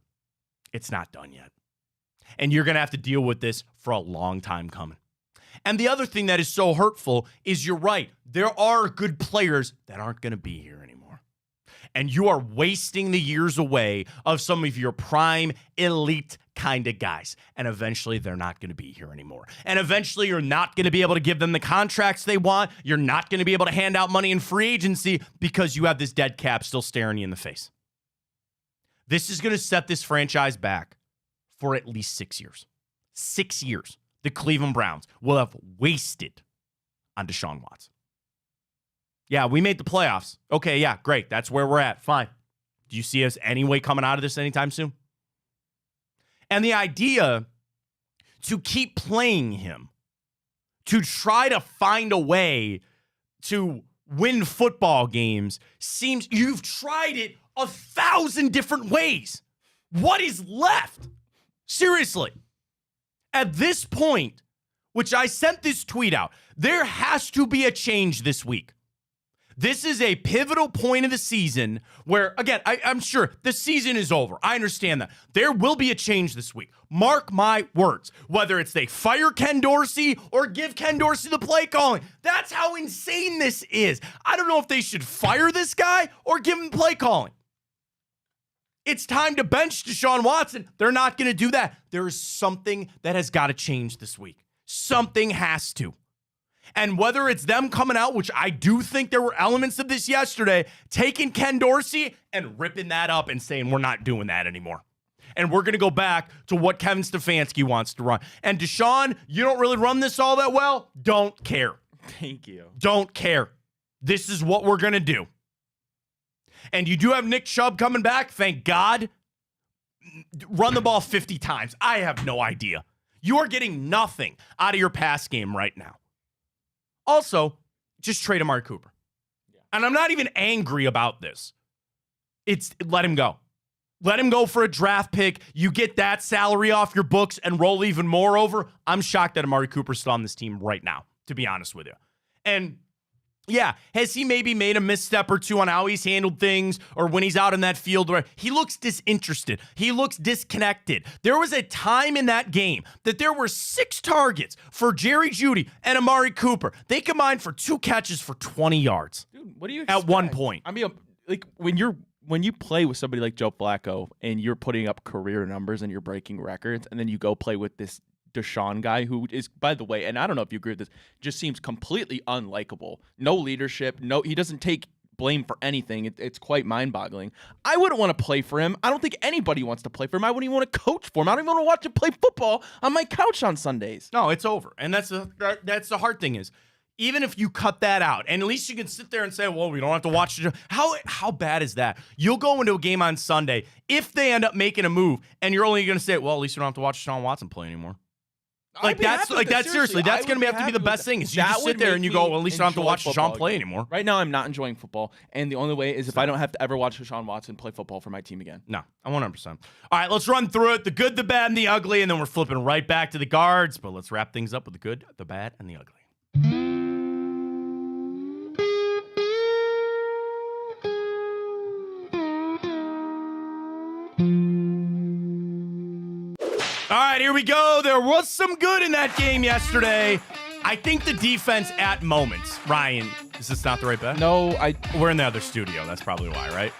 It's not done yet. And you're going to have to deal with this for a long time coming. And the other thing that is so hurtful is you're right. There are good players that aren't going to be here anymore. And you are wasting the years away of some of your prime, elite kind of guys. And eventually they're not going to be here anymore. And eventually you're not going to be able to give them the contracts they want. You're not going to be able to hand out money in free agency because you have this dead cap still staring you in the face. This is going to set this franchise back for at least 6 years. 6 years. The Cleveland Browns will have wasted on Deshaun Watson. Yeah, we made the playoffs. Okay, yeah, great. That's where we're at. Fine. Do you see us anyway coming out of this anytime soon? And the idea to keep playing him, to try to find a way to win football games, seems you've tried it 1,000 different ways. What is left? Seriously. At this point, which I sent this tweet out, there has to be a change this week. This is a pivotal point of the season where, again, I'm sure the season is over. I understand that. There will be a change this week. Mark my words. Whether it's they fire Ken Dorsey or give Ken Dorsey the play calling. That's how insane this is. I don't know if they should fire this guy or give him play calling. It's time to bench Deshaun Watson. They're not going to do that. There is something that has got to change this week. Something has to. And whether it's them coming out, which I do think there were elements of this yesterday, taking Ken Dorsey and ripping that up and saying, we're not doing that anymore. And we're going to go back to what Kevin Stefanski wants to run. And Deshaun, you don't really run this all that well. Don't care. Thank you. Don't care. This is what we're going to do. And you do have Nick Chubb coming back, thank God. Run the ball 50 times. I have no idea. You are getting nothing out of your pass game right now. Also, just trade Amari Cooper. Yeah. And I'm not even angry about this. It's let him go. Let him go for a draft pick. You get that salary off your books and roll even more over. I'm shocked that Amari Cooper's still on this team right now, to be honest with you. And yeah, has he maybe made a misstep or two on how he's handled things or when he's out in that field where he looks disinterested? He looks disconnected. There was a time in that game that there were 6 targets for Jerry Jeudy and Amari Cooper. They combined for 2 catches for 20 yards. Dude, what do you expect? At one point. I mean, like when you play with somebody like Joe Flacco and you're putting up career numbers and you're breaking records, and then you go play with this Deshaun guy who is, by the way, and I don't know if you agree with this, just seems completely unlikable. No leadership. No, he doesn't take blame for anything. It's quite mind-boggling. I wouldn't want to play for him. I don't think anybody wants to play for him. I wouldn't even want to coach for him. I don't even want to watch him play football on my couch on Sundays. No, it's over. And that's the hard thing is, even if you cut that out, and at least you can sit there and say, well, we don't have to watch it. How bad is that? You'll go into a game on Sunday, if they end up making a move, and you're only going to say, well, at least we don't have to watch Deshaun Watson play anymore. Seriously, that's going to have to be the best thing. Is you just sit there and you go, well, at least I don't have to watch Deshaun play anymore. Right now, I'm not enjoying football, and the only way is if I don't have to ever watch Deshaun Watson play football for my team again. No, I'm 100%. All right, let's run through it. The good, the bad, and the ugly, and then we're flipping right back to the guards. But let's wrap things up with the good, the bad, and the ugly. All right, here we go. There was some good in that game yesterday. I think the defense at moments. Ryan, is this not the right bet? No, we're in the other studio. That's probably why, right?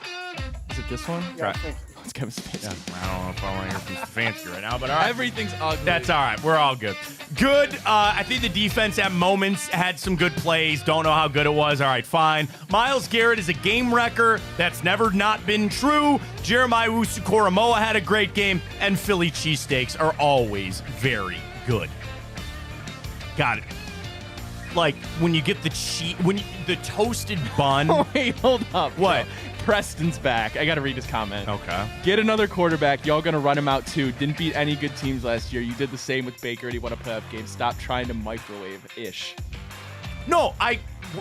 Is it this one? Yeah, right. It's Kevin Stefanski. Yeah, I don't know if I want to hear from Stefanski right now, but all right. Everything's ugly. That's all right. We're all good. Good. I think the defense at moments had some good plays. Don't know how good it was. All right, fine. Myles Garrett is a game wrecker. That's never not been true. Jeremiah Owusu-Koramoah had a great game. And Philly cheesesteaks are always very good. Got it. Like when you get the the toasted bun. Wait, hold up. What? Bro. Preston's back. I got to read his comment. Okay. Get another quarterback. Y'all going to run him out too. Didn't beat any good teams last year. You did the same with Baker and he won a playoff game. Stop trying to microwave-ish. No,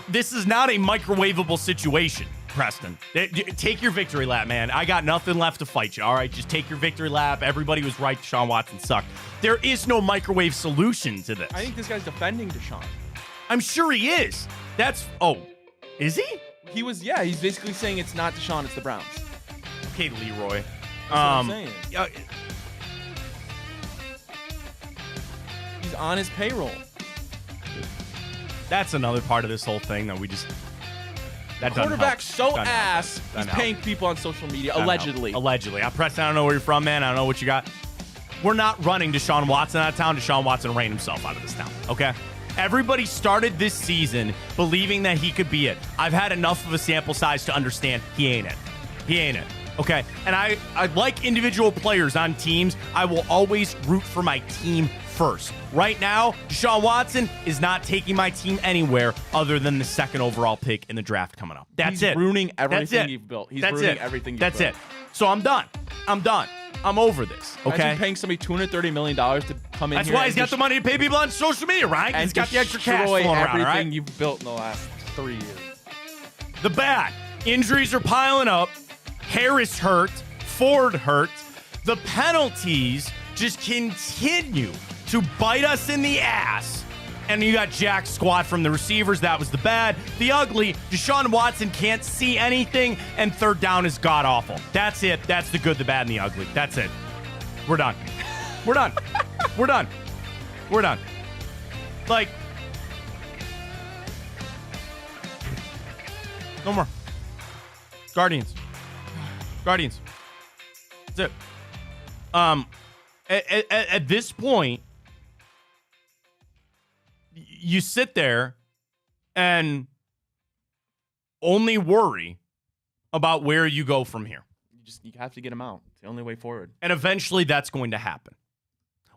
this is not a microwavable situation, Preston. Take your victory lap, man. I got nothing left to fight you, all right? Just take your victory lap. Everybody was right. Deshaun Watson sucked. There is no microwave solution to this. I think this guy's defending Deshaun. I'm sure he is. Is he? He was, yeah. He's basically saying it's not Deshaun, it's the Browns. Okay, Leroy. That's what I'm saying. He's on his payroll. That's another part of this whole thing that we just. That quarterback's so doesn't ass. help. He's paying people on social media, allegedly. Allegedly. Preston, I don't know where you're from, man. I don't know what you got. We're not running Deshaun Watson out of town. Deshaun Watson ran himself out of this town, okay? Everybody started this season believing that he could be it. I've had enough of a sample size to understand he ain't it. He ain't it. Okay? And I like individual players on teams. I will always root for my team first. Right now, Deshaun Watson is not taking my team anywhere other than the second overall pick in the draft coming up. That's it. He's ruining everything you've built. He's ruining everything you've built. That's it. So I'm done. I'm over this, okay? Imagine paying somebody $230 million to come in That's here. why he's got the money to pay people on social media, right? And he's got the extra cash flowing around, everything right? you've built in the last 3 years. The bad. Injuries are piling up. Harris hurt. Ford hurt. The penalties just continue to bite us in the ass. And you got jack squat from the receivers. That was the bad. The ugly, Deshaun Watson can't see anything, and third down is god-awful. That's it. That's the good, the bad, and the ugly. That's it. We're done. We're done. We're done. We're done. Like, no more. Guardians. That's it. At this point, you sit there and only worry about where you go from here. You have to get him out. It's the only way forward. And eventually that's going to happen.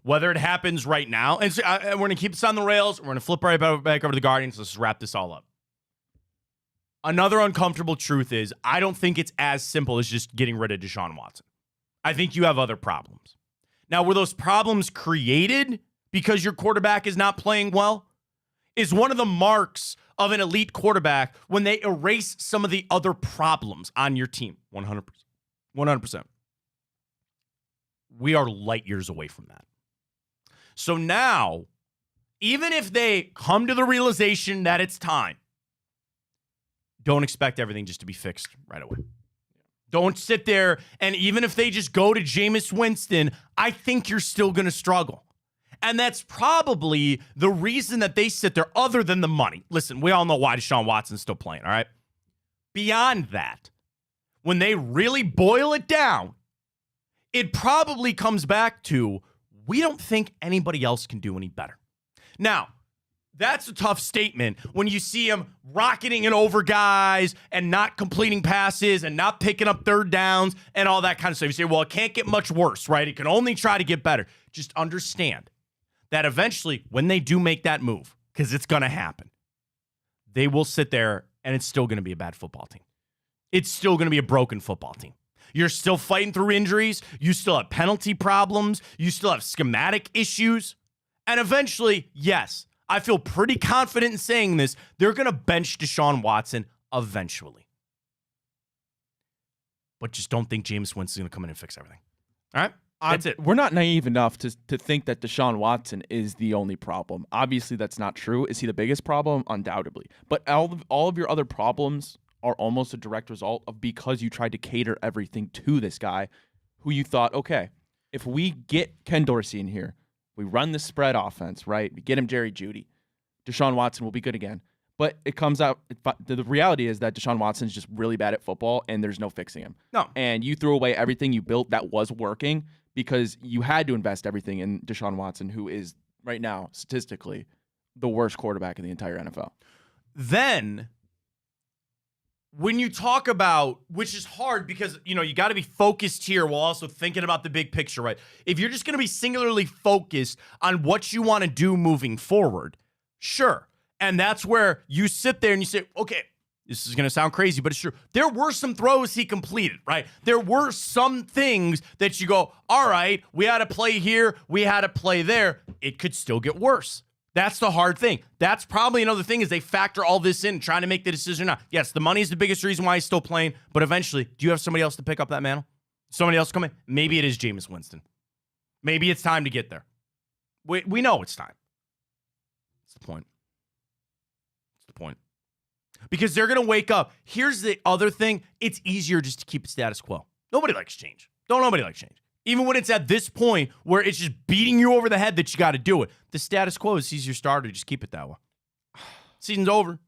Whether it happens right now, and so, we're going to keep this on the rails. We're going to flip right back over to the Guardians. Let's wrap this all up. Another uncomfortable truth is I don't think it's as simple as just getting rid of Deshaun Watson. I think you have other problems. Now, were those problems created because your quarterback is not playing well? Is one of the marks of an elite quarterback when they erase some of the other problems on your team. 100%. 100%. We are light years away from that. So now, even if they come to the realization that it's time, don't expect everything just to be fixed right away. Don't sit there, and even if they just go to Jameis Winston, I think you're still going to struggle. And that's probably the reason that they sit there, other than the money. Listen, we all know why Deshaun Watson's still playing, all right? Beyond that, when they really boil it down, it probably comes back to, we don't think anybody else can do any better. Now, that's a tough statement when you see him rocketing it over guys and not completing passes and not picking up third downs and all that kind of stuff. You say, well, it can't get much worse, right? It can only try to get better. Just understand that eventually, when they do make that move, because it's going to happen, they will sit there and it's still going to be a bad football team. It's still going to be a broken football team. You're still fighting through injuries. You still have penalty problems. You still have schematic issues. And eventually, yes, I feel pretty confident in saying this, they're going to bench Deshaun Watson eventually. But just don't think Jameis Winston's going to come in and fix everything. All right? That's it. We're not naive enough to think that Deshaun Watson is the only problem. Obviously, that's not true. Is he the biggest problem? Undoubtedly. But all of your other problems are almost a direct result of because you tried to cater everything to this guy who you thought, okay, if we get Ken Dorsey in here, we run the spread offense, right? We get him Jerry Jeudy, Deshaun Watson will be good again. But it comes out, the reality is that Deshaun Watson's just really bad at football, and there's no fixing him. No. And you threw away everything you built that was working because you had to invest everything in Deshaun Watson, who is right now, statistically, the worst quarterback in the entire NFL. Then, when you talk about, which is hard because, you got to be focused here while also thinking about the big picture, right? If you're just going to be singularly focused on what you want to do moving forward, sure. And that's where you sit there and you say, okay, this is going to sound crazy, but it's true. There were some throws he completed, right? There were some things that you go, all right, we had to play here, we had to play there. It could still get worse. That's the hard thing. That's probably another thing is they factor all this in, trying to make the decision now. Yes, the money is the biggest reason why he's still playing, but eventually, do you have somebody else to pick up that mantle? Somebody else come in? Maybe it is Jameis Winston. Maybe it's time to get there. We know it's time. That's the point. Because they're going to wake up. Here's the other thing. It's easier just to keep it status quo. Nobody likes change. Nobody likes change. Even when it's at this point where it's just beating you over the head that you got to do it. The status quo is easier starter. Just keep it that way. Season's over.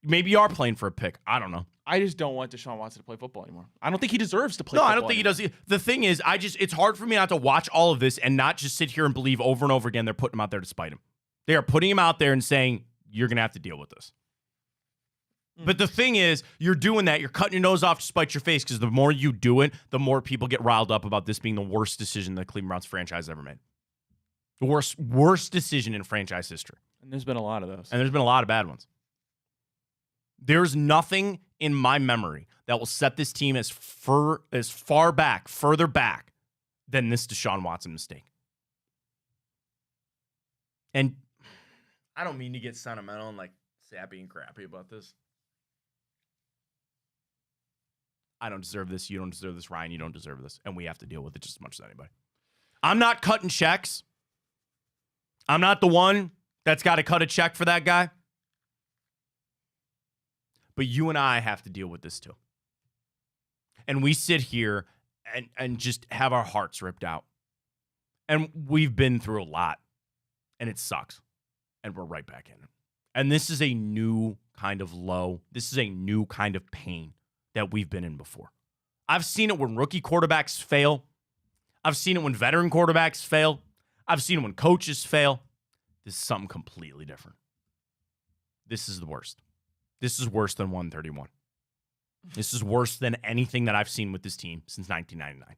Maybe you are playing for a pick. I don't know. I just don't want Deshaun Watson to play football anymore. I don't think he deserves to play football. No, I don't think he does. The thing is, it's hard for me not to watch all of this and not just sit here and believe over and over again they're putting him out there to spite him. They are putting him out there and saying, you're going to have to deal with this. But the thing is, you're doing that. You're cutting your nose off to spite your face because the more you do it, the more people get riled up about this being the worst decision the Cleveland Browns franchise ever made. The worst decision in franchise history. And there's been a lot of those. And there's been a lot of bad ones. There's nothing in my memory that will set this team as further back than this Deshaun Watson mistake. And I don't mean to get sentimental and sappy and crappy about this. I don't deserve this. You don't deserve this. Ryan, you don't deserve this. And we have to deal with it just as much as anybody. I'm not cutting checks. I'm not the one that's got to cut a check for that guy. But you and I have to deal with this too. And we sit here and just have our hearts ripped out. And we've been through a lot. And it sucks. And we're right back in it. And this is a new kind of low. This is a new kind of pain that we've been in before. I've seen it when rookie quarterbacks fail. I've seen it when veteran quarterbacks fail. I've seen it when coaches fail. This is something completely different. This is the worst. This is worse than 131. This is worse than anything that I've seen with this team since 1999.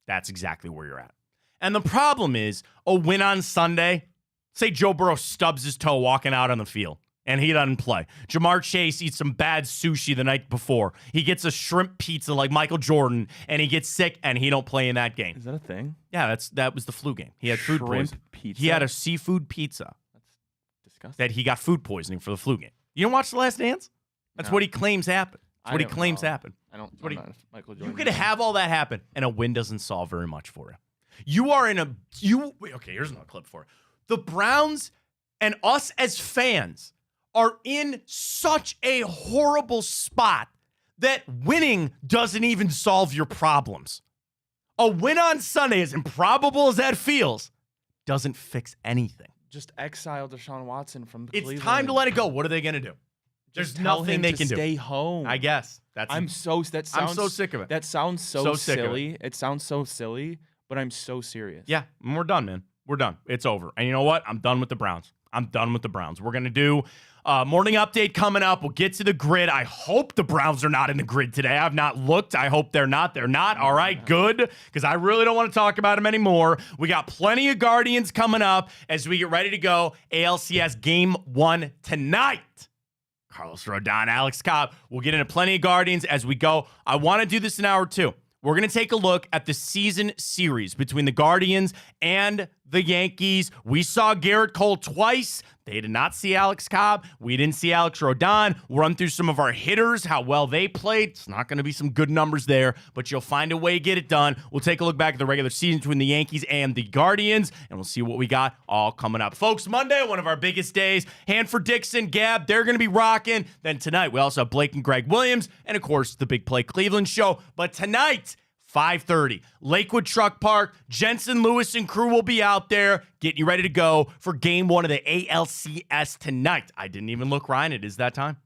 That's exactly where you're at. And the problem is, a win on Sunday, say Joe Burrow stubs his toe walking out on the field. And he doesn't play. Jamar Chase eats some bad sushi the night before. He gets a shrimp pizza like Michael Jordan, and he gets sick, and he don't play in that game. Is that a thing? Yeah, that was the flu game. He had food poisoning. Pizza? He had a seafood pizza. That's disgusting. That he got food poisoning for the flu game. You don't watch The Last Dance? That's what he claims happened. That's what he claims happened. Michael Jordan. You could have all that happen, and a win doesn't solve very much for you. You are in okay, here's another clip for it. The Browns and us as fans are in such a horrible spot that winning doesn't even solve your problems. A win on Sunday, as improbable as that feels, doesn't fix anything. Just exile Deshaun Watson from Cleveland. It's time to let it go. What are they going to do? There's nothing they can do. Stay home. I guess. I'm so sick of it. That sounds so silly. It sounds so silly, but I'm so serious. Yeah, we're done, man. We're done. It's over. And you know what? I'm done with the Browns. We're going to do morning update coming up. We'll get to the grid. I hope the Browns are not in the grid today. I've not looked. I hope they're not. They're not. All right, good, because I really don't want to talk about them anymore. We got plenty of Guardians coming up as we get ready to go. ALCS Game 1 tonight. Carlos Rodon, Alex Cobb. We'll get into plenty of Guardians as we go. I want to do this in hour 2. We're going to take a look at the season series between the Guardians and the Yankees. We saw Garrett Cole twice. They did not see Alex Cobb. We didn't see Alex Rodon. We'll run through some of our hitters, how well they played. It's not going to be some good numbers there, but you'll find a way to get it done. We'll take a look back at the regular season between the Yankees and the Guardians, and we'll see what we got all coming up. Folks, Monday, one of our biggest days. Hanford, Dixon, Gab, they're going to be rocking. Then tonight, we also have Blake and Greg Williams, and of course, the Big Play Cleveland show. But tonight, 5:30. Lakewood Truck Park. Jensen, Lewis, and crew will be out there getting you ready to go for game 1 of the ALCS tonight. I didn't even look, Ryan. It is that time.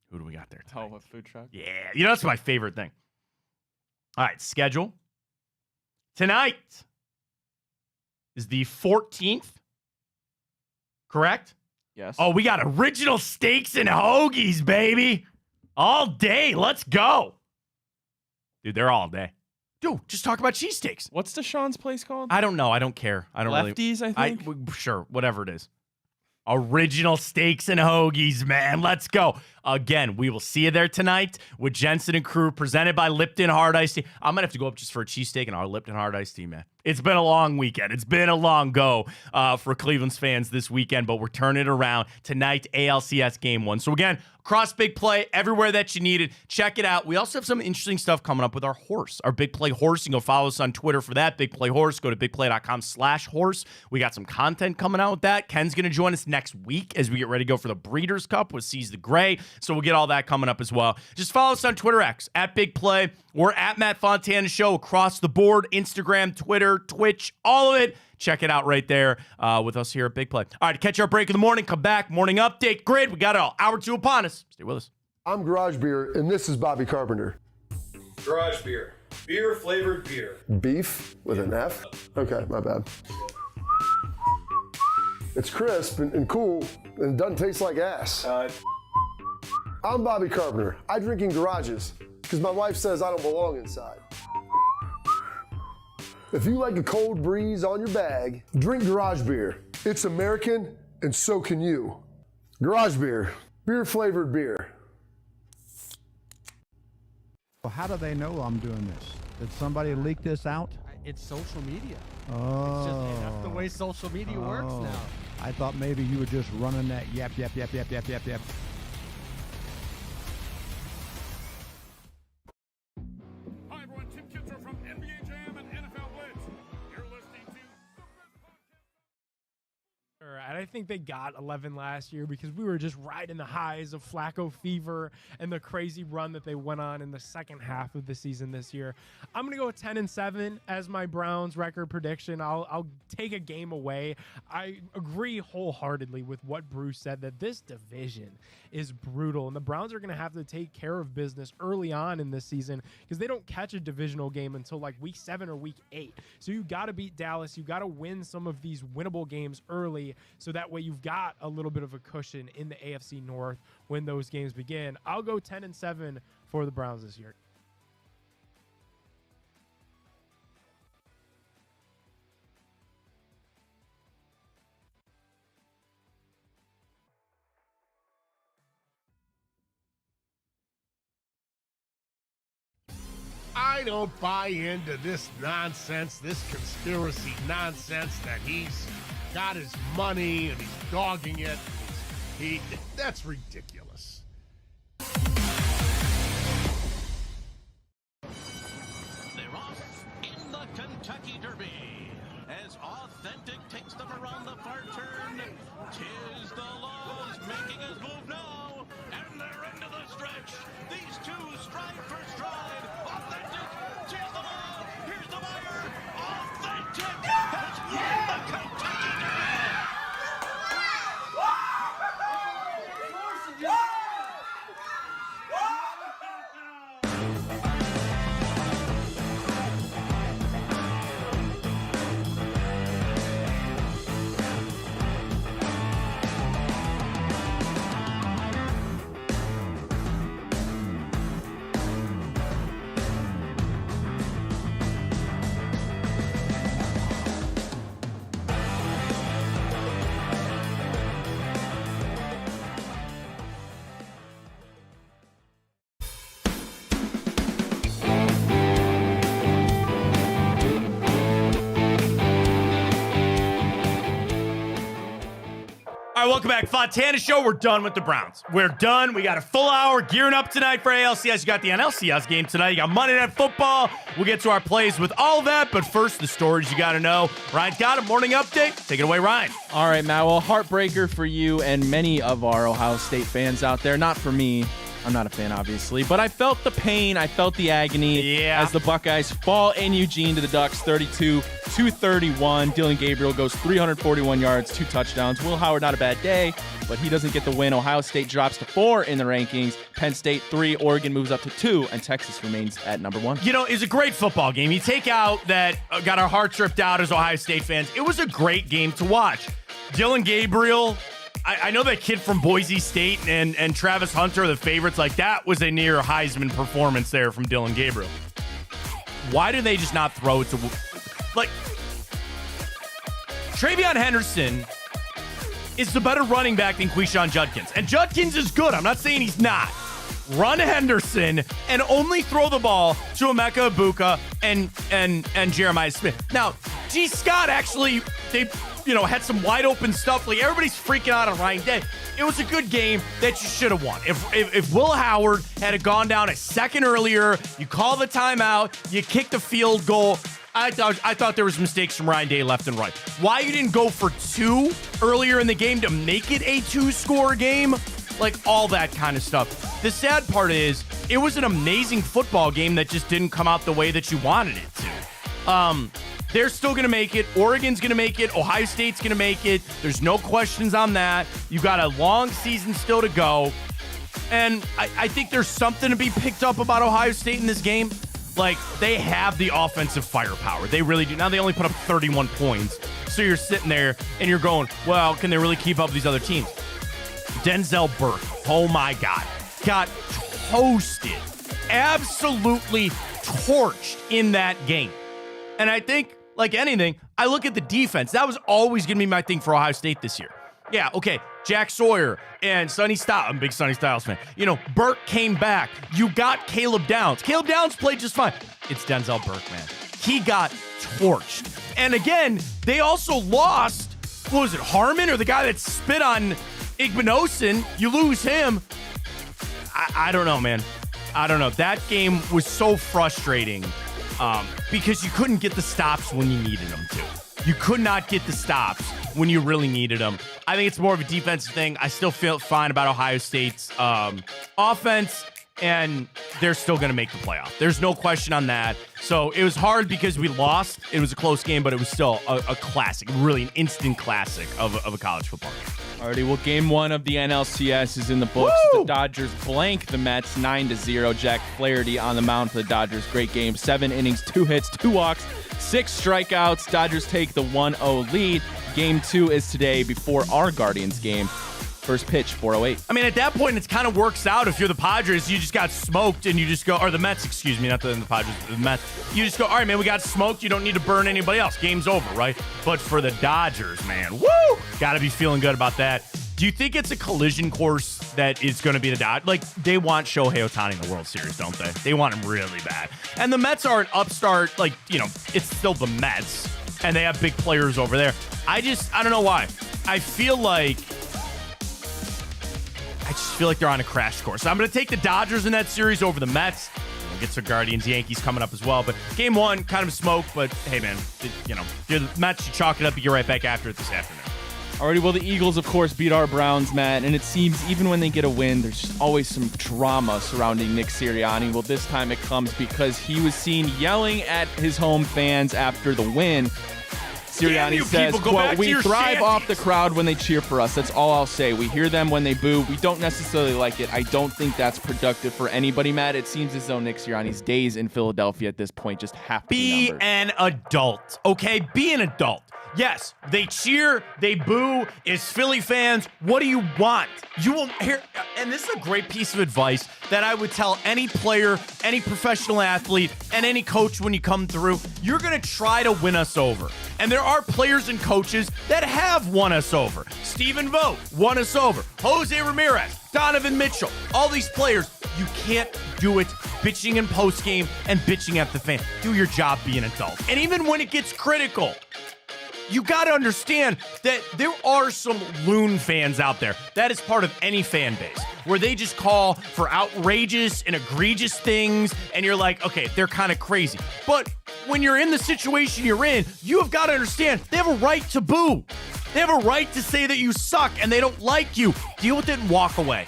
Who do we got there tonight? Oh, a food truck? Yeah. That's my favorite thing. All right, schedule. Tonight is the 14th. Correct? Yes. Oh, we got original steaks and hoagies, baby. All day. Let's go. Dude, they're all day. Dude, just talk about cheesesteaks. What's Deshaun's place called? I don't know. I don't care. I don't Lefties, really. I think. Sure, whatever it is. Original steaks and hoagies, man. Let's go. Again, we will see you there tonight with Jensen and crew, presented by Lipton Hard Iced Tea. I'm going to have to go up just for a cheesesteak and our Lipton Hard Iced Tea, man. It's been a long weekend. It's been a long go for Cleveland's fans this weekend, but we're turning it around tonight, ALCS Game 1. So again, across Big Play, everywhere that you need it, check it out. We also have some interesting stuff coming up with our horse, our Big Play horse. You can go follow us on Twitter for that, Big Play Horse. Go to bigplay.com/horse. We got some content coming out with that. Ken's going to join us next week as we get ready to go for the Breeders' Cup with Seize the Gray. So we'll get all that coming up as well. Just follow us on Twitter X, at Big Play. We're at Matt Fontana Show across the board, Instagram, Twitter, Twitch, all of it. Check it out right there with us here at Big Play. All right, to catch our break in the morning, come back, morning update, grid. We got it all. Hour 2 upon us. Stay with us. I'm Garage Beer, and this is Bobby Carpenter. Garage Beer. Beer-flavored beer. Beef with an F? Okay, my bad. It's crisp and cool, and it doesn't taste like ass. I'm Bobby Carpenter. I drink in garages because my wife says I don't belong inside. If you like a cold breeze on your bag, drink Garage Beer. It's American, and so can you. Garage Beer. Beer-flavored beer. Well, how do they know I'm doing this? Did somebody leak this out? It's social media. Oh. It's just, that's the way social media works now. I thought maybe you were just running that yap. Hi everyone, Tim Kitzrow from NBA Jam and NFL Blitz. You're listening to And I think they got 11 last year because we were just riding the highs of Flacco fever and the crazy run that they went on in the second half of the season this year. I'm going to go with 10-7 as my Browns record prediction. I'll take a game away. I agree wholeheartedly with what Bruce said, that this division is brutal, and the Browns are going to have to take care of business early on in this season because they don't catch a divisional game until like week 7 or week 8. So you got to beat Dallas. You got to win some of these winnable games early, so that way you've got a little bit of a cushion in the AFC North when those games begin. I'll go 10-7 for the Browns this year. I don't buy into this nonsense, this conspiracy nonsense that he's got his money and he's dogging it. That's ridiculous. They're off in the Kentucky Derby as Authentic takes them around the far turn. 'Tis the laws making his move now, and they're into the stretch. These two stride for stride. Authentic, 'tis the law. Here's the buyer. Authentic has won the Kentucky Derby. All right, welcome back. Fontana Show. We're done with the Browns. We're done. We got a full hour gearing up tonight for ALCS. You got the NLCS game tonight. You got Monday Night Football. We'll get to our plays with all of that. But first, the stories you got to know. Ryan's got a morning update. Take it away, Ryan. All right, Matt. Well, heartbreaker for you and many of our Ohio State fans out there. Not for me. I'm not a fan, obviously, but I felt the pain. I felt the agony as the Buckeyes fall in Eugene to the Ducks, 32-31. Dylan Gabriel goes 341 yards, 2 touchdowns. Will Howard, not a bad day, but he doesn't get the win. Ohio State drops to 4 in the rankings. Penn State 3, Oregon moves up to 2, and Texas remains at number 1. You know, it's a great football game. You take out that got our hearts ripped out as Ohio State fans. It was a great game to watch. Dylan Gabriel, I know that kid from Boise State and Travis Hunter are the favorites. Like, that was a near Heisman performance there from Dylan Gabriel. Why do they just not throw it to, like, Travion Henderson is the better running back than Quishon Judkins. And Judkins is good. I'm not saying he's not. Run Henderson and only throw the ball to Emeka Egbuka and Jeremiah Smith. Now, G. Scott actually, they had some wide open stuff. Like, everybody's freaking out on Ryan Day. It was a good game that you should have won. If Will Howard had gone down a second earlier, you call the timeout, you kick the field goal. I thought there was mistakes from Ryan Day left and right. Why you didn't go for 2 earlier in the game to make it a 2-score game? Like, all that kind of stuff. The sad part is, it was an amazing football game that just didn't come out the way that you wanted it to. They're still going to make it. Oregon's going to make it. Ohio State's going to make it. There's no questions on that. You got a long season still to go. And I think there's something to be picked up about Ohio State in this game. Like, they have the offensive firepower. They really do. Now they only put up 31 points. So you're sitting there and you're going, well, can they really keep up with these other teams? Denzel Burke, oh my God, got toasted. Absolutely torched in that game. And I think, like anything, I look at the defense. That was always going to be my thing for Ohio State this year. Yeah, okay, Jack Sawyer and Sonny Styles. I'm a big Sonny Styles fan. Burke came back. You got Caleb Downs. Caleb Downs played just fine. It's Denzel Burke, man. He got torched. And again, they also lost, what was it, Harmon, or the guy that spit on Igbinosin? You lose him. I don't know, man. I don't know. That game was so frustrating because you couldn't get the stops when you needed them to. You could not get the stops when you really needed them. I think it's more of a defensive thing. I still feel fine about Ohio State's offense, and they're still going to make the playoff. There's no question on that. So it was hard because we lost. It was a close game, but it was still a classic, really an instant classic of a college football game. Alrighty, well, game 1 of the NLCS is in the books. Woo! The Dodgers blank the Mets 9-0. Jack Flaherty on the mound for the Dodgers. Great game. 7 innings, 2 hits, 2 walks, 6 strikeouts. Dodgers take the 1-0 lead. Game 2 is today before our Guardians game. First pitch, 4:08. I mean, at that point, it kind of works out. If you're the Padres, you just got smoked, and you just go, or the Mets, excuse me, not the Padres, the Mets. You just go, all right, man, we got smoked. You don't need to burn anybody else. Game's over, right? But for the Dodgers, man, woo! Got to be feeling good about that. Do you think it's a collision course that is going to be the Dodgers? Like, they want Shohei Ohtani in the World Series, don't they? They want him really bad. And the Mets are an upstart, like, it's still the Mets, and they have big players over there. I don't know why. I just feel like they're on a crash course. So I'm going to take the Dodgers in that series over the Mets. We'll get some Guardians, Yankees coming up as well. But game 1, kind of smoke. But hey, man, you're the Mets, you chalk it up, you get right back after it this afternoon. Alrighty, well, the Eagles, of course, beat our Browns, Matt. And it seems even when they get a win, there's just always some drama surrounding Nick Sirianni. Well, this time it comes because he was seen yelling at his home fans after the win. Sirianni says, quote, we thrive off the crowd when they cheer for us. That's all I'll say. We hear them when they boo. We don't necessarily like it. I don't think that's productive for anybody, Matt. It seems as though Nick Sirianni's days in Philadelphia at this point just have to be numbered. An adult, okay? Be an adult. Yes, they cheer, they boo. As Philly fans, what do you want? You will hear, and this is a great piece of advice that I would tell any player, any professional athlete, and any coach when you come through. You're going to try to win us over. And there are players and coaches that have won us over. Stephen Vogt won us over. Jose Ramirez, Donovan Mitchell, all these players. You can't do it bitching in postgame and bitching at the fan. Do your job, be an adult. And even when it gets critical, you got to understand that there are some loon fans out there. That is part of any fan base, where they just call for outrageous and egregious things, and you're like, okay, they're kind of crazy. But when you're in the situation you're in, you have got to understand they have a right to boo. They have a right to say that you suck and they don't like you. Deal with it and walk away.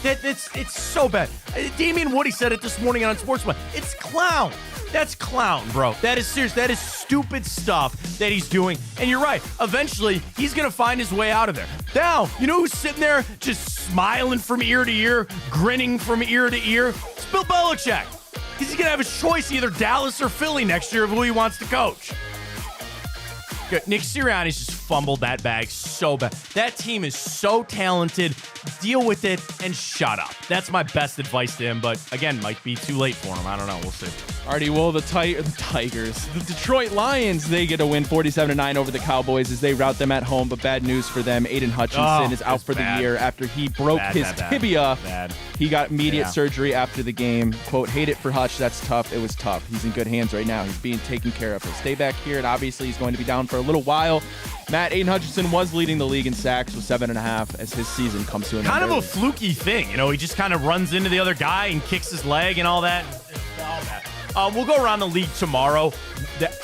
It's so bad. Damian Woody said it this morning on Sportsman. It's clown. That's clown, bro. That is serious. That is stupid stuff that he's doing. And you're right. Eventually, he's going to find his way out of there. Now, you know who's sitting there just smiling from ear to ear, grinning from ear to ear? It's Bill Belichick. He's going to have a choice, either Dallas or Philly next year of who he wants to coach. Good. Nick Sirianni's just fumbled that bag so bad. That team is so talented. Deal with it and shut up. That's my best advice to him, but again, might be too late for him. I don't know. We'll see. Alrighty, well, the Tigers. The Detroit Lions, they get a win 47-9 over the Cowboys as they rout them at home, but bad news for them. Aiden Hutchinson is out for the year after he broke his tibia. Bad. He got immediate surgery after the game. Quote, hate it for Hutch. That's tough. It was tough. He's in good hands right now. He's being taken care of. He'll stay back here, and obviously he's going to be down for a little while. Matt, Aiden Hutchinson was leading the league in sacks with 7.5 as his season comes to an end. Kind of a fluky thing. You know, he just kind of runs into the other guy and kicks his leg and all that. All that. We'll go around the league tomorrow.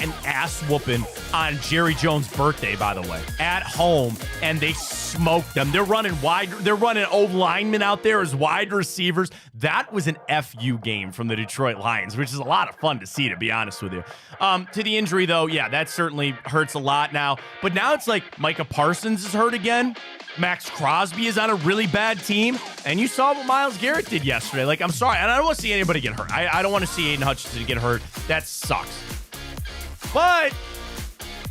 An ass whooping on Jerry Jones' birthday, by the way, at home, and they smoked them. They're running wide. They're running old linemen out there as wide receivers. That was an FU game from the Detroit Lions, which is a lot of fun to see, to be honest with you. To the injury, though, yeah, that certainly hurts a lot now. But now it's like Micah Parsons is hurt again. Max Crosby is on a really bad team. And you saw what Myles Garrett did yesterday. Like, I'm sorry. And I don't want to see anybody get hurt. I don't want to see Aiden Hutchinson get hurt. That sucks. But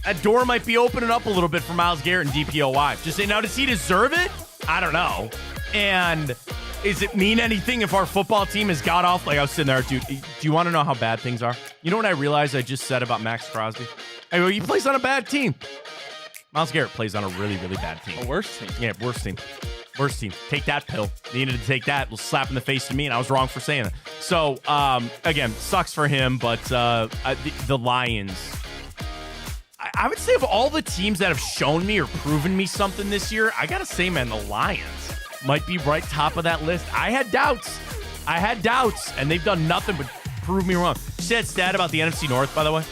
that door might be opening up a little bit for Myles Garrett and DPOY. Just say, now, does he deserve it? I don't know. And does it mean anything if our football team has got off? Like, I was sitting there, dude, do you want to know how bad things are? You know what I realized I just said about Max Crosby? I go, he plays on a bad team. Myles Garrett plays on a really, really bad team. A worse team. Yeah, worse team. Worst team. Take that pill. They needed to take that. Little slap in the face to me, and I was wrong for saying it. So, again, sucks for him, but the Lions, I would say of all the teams that have shown me or proven me something this year, I got to say, man, the Lions might be right top of that list. I had doubts, and they've done nothing but prove me wrong. You said stat about the NFC North, by the way?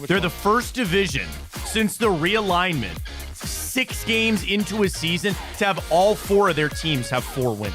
They're the first division since the realignment, 6 games into a season, to have all 4 of their teams have 4 wins.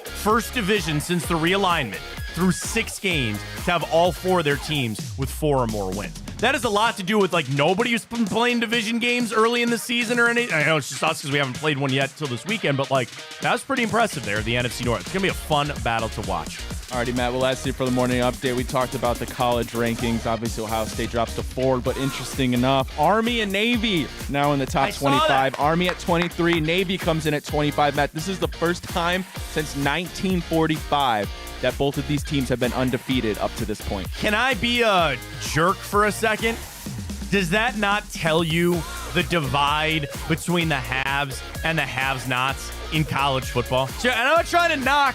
First division since the realignment, through 6 games, to have all 4 of their teams with 4 or more wins. That has a lot to do with, like, nobody who's been playing division games early in the season or anything. I know it's just us because we haven't played one yet till this weekend, but, like, that was pretty impressive there, the NFC North. It's going to be a fun battle to watch. Alrighty, Matt, well, lastly for the morning update, we talked about the college rankings. Obviously, Ohio State drops to 4, but interesting enough, Army and Navy now in the top 25. Army at 23, Navy comes in at 25. Matt, this is the first time since 1945 that both of these teams have been undefeated up to this point. Can I be a jerk for a second? Does that not tell you the divide between the haves and the have-nots in college football? So, and I'm not trying to knock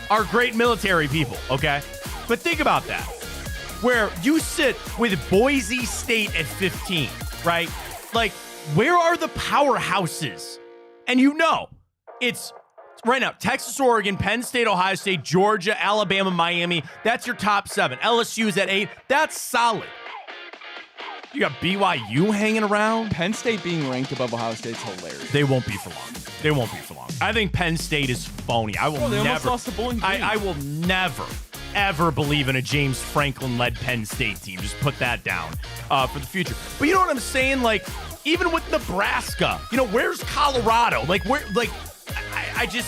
our great military people, okay? But think about that. Where you sit with Boise State at 15, right? Like, where are the powerhouses? And you know, it's right now, Texas, Oregon, Penn State, Ohio State, Georgia, Alabama, Miami. That's your top 7. LSU's at 8. That's solid. You got BYU hanging around. Penn State being ranked above Ohio State's hilarious. They won't be for long. I think Penn State is phony. I will never. Lost the Bowling Green. I will never, ever believe in a James Franklin-led Penn State team. Just put that down for the future. But you know what I'm saying? Like, even with Nebraska, you know, where's Colorado? Like, where? Like,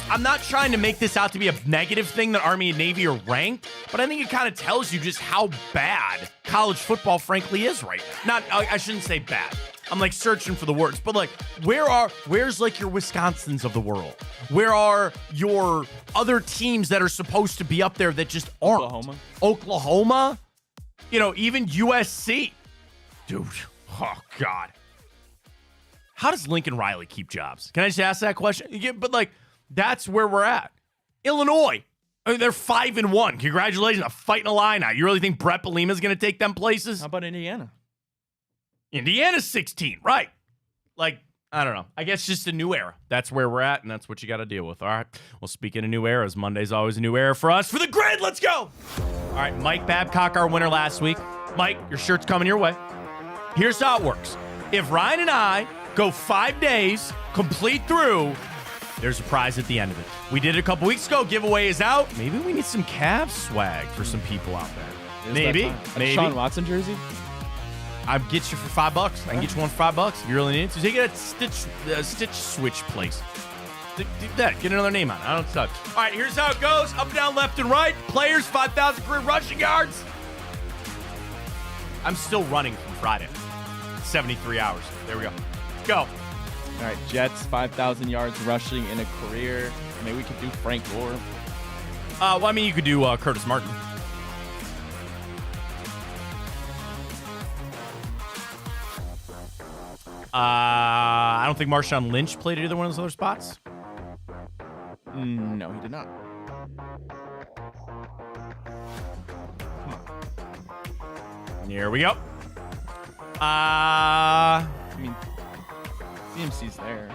I'm not trying to make this out to be a negative thing that Army and Navy are ranked, but I think it kind of tells you just how bad college football, frankly, is right now. I shouldn't say bad. I'm like searching for the words, but like, where's like your Wisconsins of the world? Where are your other teams that are supposed to be up there that just aren't? Oklahoma? You know, even USC. Dude, oh God. How does Lincoln Riley keep jobs? Can I just ask that question? Yeah, but like, that's where we're at. Illinois, I mean, they're 5-1. Congratulations, I'm fighting a line out. You really think Brett Bielema is going to take them places? How about Indiana? Indiana's 16, right? Like, I don't know. I guess just a new era. That's where we're at, and that's what you got to deal with. All right. Well, speaking of new eras, Monday's always a new era for us. For the grid, let's go. All right, Mike Babcock, our winner last week. Mike, your shirt's coming your way. Here's how it works. If Ryan and I go 5 days, complete through There's a prize at the end of it. We did it a couple weeks ago. Giveaway is out. Maybe we need some Cavs swag for some people out there. Maybe. Sean Watson jersey? I'll get you for $5. I can get you one for $5 if you really need it. So take it at Stitch Switch place. Do that. Get another name on it. I don't suck. All right, here's how it goes. Up, down, left, and right. Players, 5,000 career rushing yards. I'm still running from Friday. 73 hours. There we go. Go. All right, Jets, 5,000 yards rushing in a career. Maybe we could do Frank Gore. Well, I mean, you could do Curtis Martin. I don't think Marshawn Lynch played at either one of those other spots. No, he did not. Here we go. I mean, CMC's there.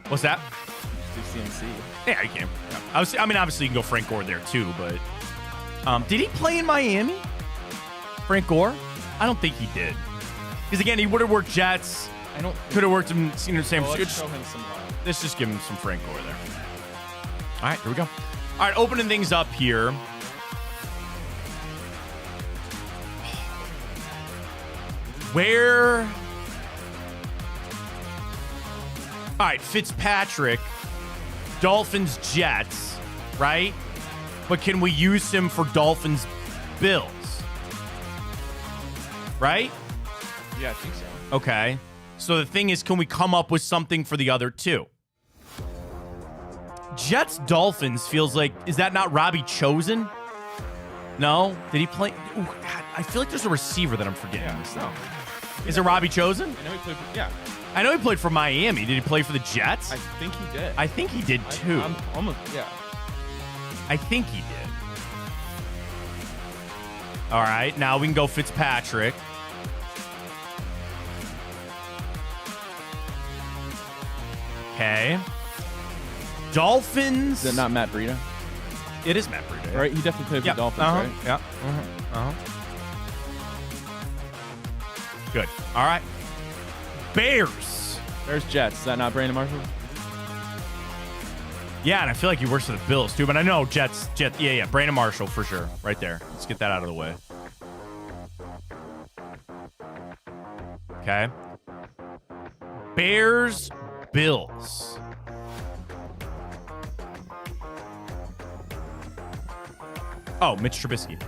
What's that? Just do CMC. Yeah, you can. Yeah. I mean, obviously, you can go Frank Gore there, too, but... did he play in Miami? Frank Gore? I don't think he did. Because, again, he would have worked Jets. Could have worked in San Francisco. Let's show him some love. Let's just give him some Frank Gore there. All right, here we go. All right, opening things up here. Where... All right, Fitzpatrick, Dolphins, Jets, right? But can we use him for Dolphins, Bills? Right? Yeah, I think so. Okay. So the thing is, can we come up with something for the other two? Jets, Dolphins feels like, is that not Robbie Chosen? No? Did he play? Ooh, God, I feel like there's a receiver that I'm forgetting. Yeah, no. Is it Robbie Chosen? I know he played for, yeah. I know he played for Miami. Did he play for the Jets? I think he did. I think he did too. I'm almost, yeah. I think he did. All right, now we can go Fitzpatrick. Okay. Dolphins. Is it not Matt Breida? It is Matt Breida. Right? He definitely played for the Dolphins, right? Yeah. Good. All right. Bears. Bears, Jets. Is that not Brandon Marshall? Yeah, and I feel like he works for the Bills too, but I know Jets. Yeah. Brandon Marshall for sure. Right there. Let's get that out of the way. Okay. Bears, Bills. Oh, Mitch Trubisky.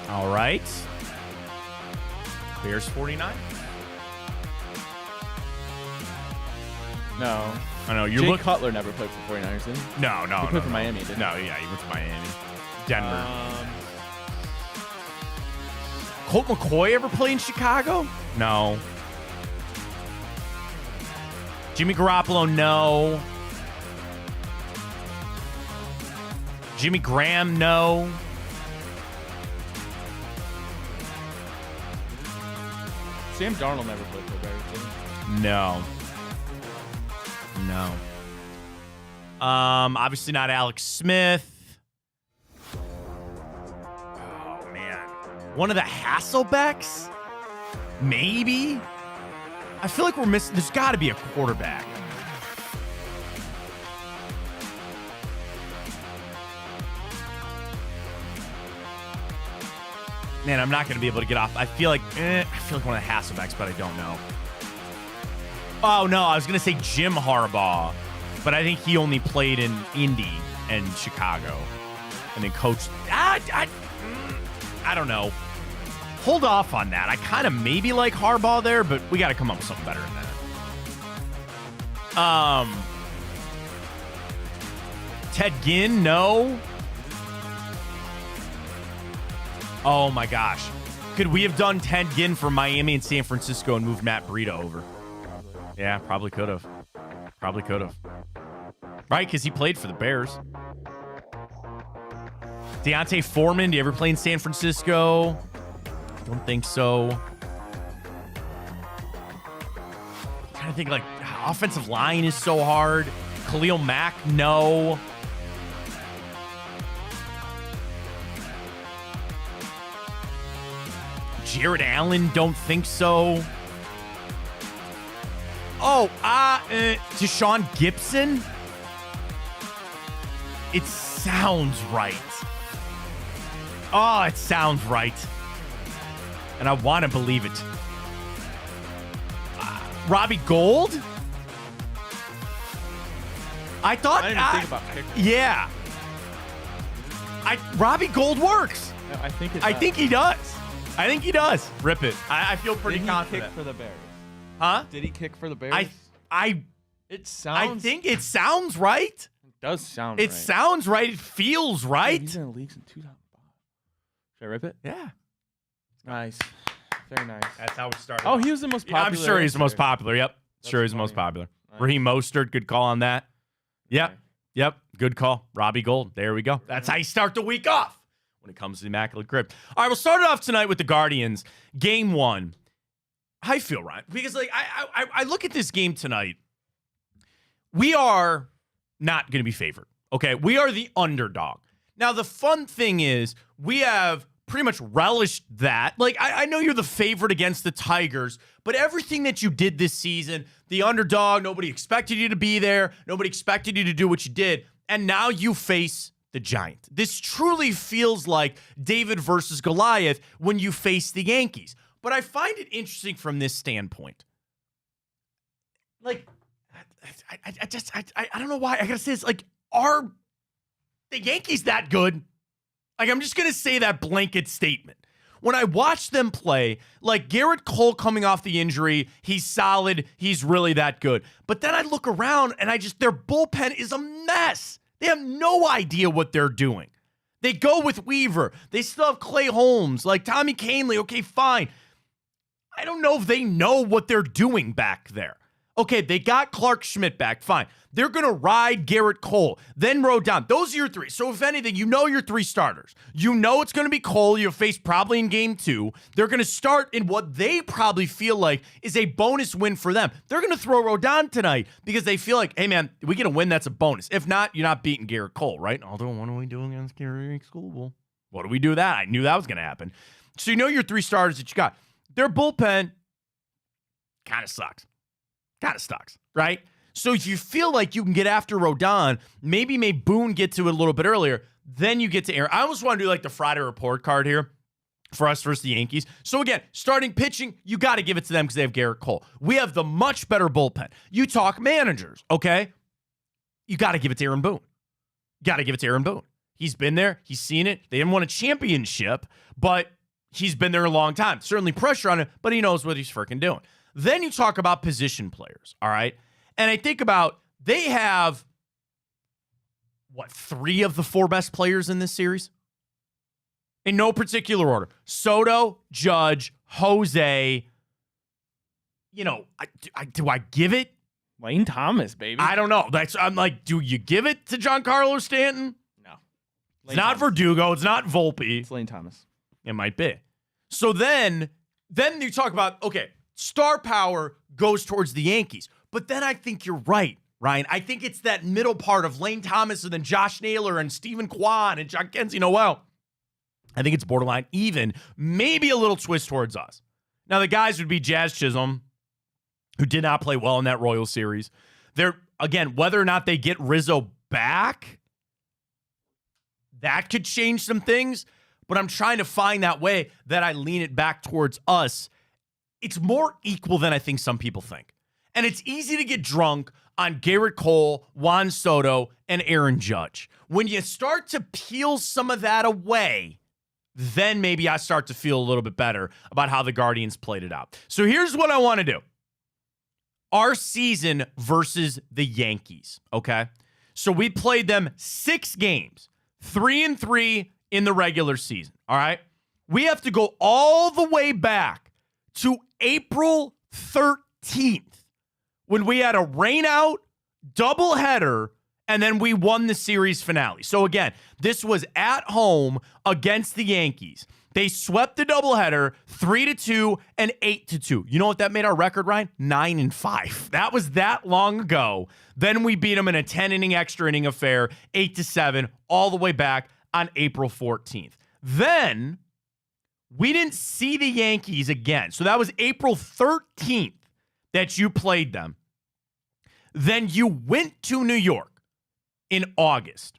All right. Bears 49. No. I know. Jay Cutler never played for 49ers, did he? No. He played for Miami, didn't he? No, yeah, he went to Miami. Denver. Colt McCoy ever play in Chicago? No. Jimmy Garoppolo, no. Jimmy Graham, no. Sam Darnold never played for the Bears, did he? No. Obviously not Alex Smith. Oh, man. One of the Hasselbecks? Maybe? I feel like we're missing. There's got to be a quarterback. Man, I'm not going to be able to get off. I feel like one of the Hasselbecks, but I don't know. Oh, no, I was going to say Jim Harbaugh, but I think he only played in Indy and Chicago and then coached. I don't know. Hold off on that. I kind of maybe like Harbaugh there, but we got to come up with something better than that. Ted Ginn, no. Oh, my gosh. Could we have done Ted Ginn for Miami and San Francisco and moved Matt Breida over? Yeah, probably could have. Right, because he played for the Bears. Deontay Foreman, do you ever play in San Francisco? Don't think so. I'm trying to think, like, offensive line is so hard. Khalil Mack, no. Jared Allen, don't think so. Oh, Deshaun Gibson? It sounds right. Oh, it sounds right. And I want to believe it. Robbie Gold? I thought... I didn't even think about kicker. Yeah. Robbie Gold works. I think it I think he does. I think he does. Rip it. I feel pretty Did he confident. kick for the Bears? Huh? Did he kick for the Bears? I think it sounds right. It does sound It right. sounds right. It feels right. He's in the league since 2005. Should I rip it? Yeah. Nice. Very nice. That's how we started. Oh, he was the most popular. I'm sure he's the most popular. Yep. That's Sure he's the funny. most popular. Nice. Raheem Mostert, good call on that. Yep. Okay. Yep. Good call. Robbie Gold. There we go. That's how you start the week off when it comes to the Immaculate Grip. All right, we'll start it off tonight with the Guardians. Game 1. How you feel, Ryan? Because like I look at this game tonight. We are not going to be favored. Okay, we are the underdog. Now, the fun thing is we have pretty much relished that. Like, I know you're the favorite against the Tigers, but everything that you did this season, the underdog, nobody expected you to be there. Nobody expected you to do what you did. And now you face the Giant. This truly feels like David versus Goliath when you face the Yankees. But I find it interesting from this standpoint. Like, I don't know why. I gotta say this. Like, are the Yankees that good? Like, I'm just gonna say that blanket statement. When I watch them play, like Garrett Cole coming off the injury, he's solid. He's really that good. But then I look around and their bullpen is a mess. They have no idea what they're doing. They go with Weaver. They still have Clay Holmes, like Tommy Kahnle. Okay, fine. I don't know if they know what they're doing back there. Okay, they got Clark Schmidt back. Fine. They're going to ride Garrett Cole, then Rodon. Those are your three. So if anything, you know your three starters. You know it's going to be Cole you'll face probably in game 2. They're going to start in what they probably feel like is a bonus win for them. They're going to throw Rodon tonight because they feel like, hey, man, we get a win, that's a bonus. If not, you're not beating Garrett Cole, right? Although, what are we doing against Garrett Cole? What do we do that? I knew that was going to happen. So you know your three starters that you got. Their bullpen kind of sucks. Kind of sucks, right? So if you feel like you can get after Rodon, maybe Boone get to it a little bit earlier, then you get to Aaron. I almost want to do like the Friday report card here for us versus the Yankees. So again, starting pitching, you got to give it to them because they have Garrett Cole. We have the much better bullpen. You talk managers, okay? You got to give it to Aaron Boone. Got to give it to Aaron Boone. He's been there. He's seen it. They didn't win a championship, but he's been there a long time. Certainly pressure on him, but he knows what he's freaking doing. Then you talk about position players, all right? And I think about they have, 3 of the 4 best players in this series? In no particular order. Soto, Judge, Jose. You know, do I give it? Lane Thomas, baby. I don't know. I'm like, do you give it to Giancarlo Stanton? No. It's not Verdugo. It's not Volpe. It's Lane Thomas. It might be. So then you talk about, okay, star power goes towards the Yankees. But then I think you're right, Ryan. I think it's that middle part of Lane Thomas and then Josh Naylor and Stephen Kwan and John Kenzie Noel. I think it's borderline even, maybe a little twist towards us. Now, the guys would be Jazz Chisholm, who did not play well in that Royals series. They're, again, whether or not they get Rizzo back, that could change some things. But I'm trying to find that way that I lean it back towards us. It's more equal than I think some people think. And it's easy to get drunk on Garrett Cole, Juan Soto, and Aaron Judge. When you start to peel some of that away, then maybe I start to feel a little bit better about how the Guardians played it out. So here's what I want to do. Our season versus the Yankees, okay? So we played them 6 games, 3-3 in the regular season, all right? We have to go all the way back to April 13th when we had a rainout doubleheader and then we won the series finale. So again, this was at home against the Yankees. They swept the doubleheader 3-2 and 8-2. You know what that made our record, Ryan? 9-5. That was that long ago. Then we beat them in a 10-inning extra inning affair, 8-7, all the way back on April 14th. Then We didn't see the Yankees again. So that was April 13th that you played them. Then you went to New York in August.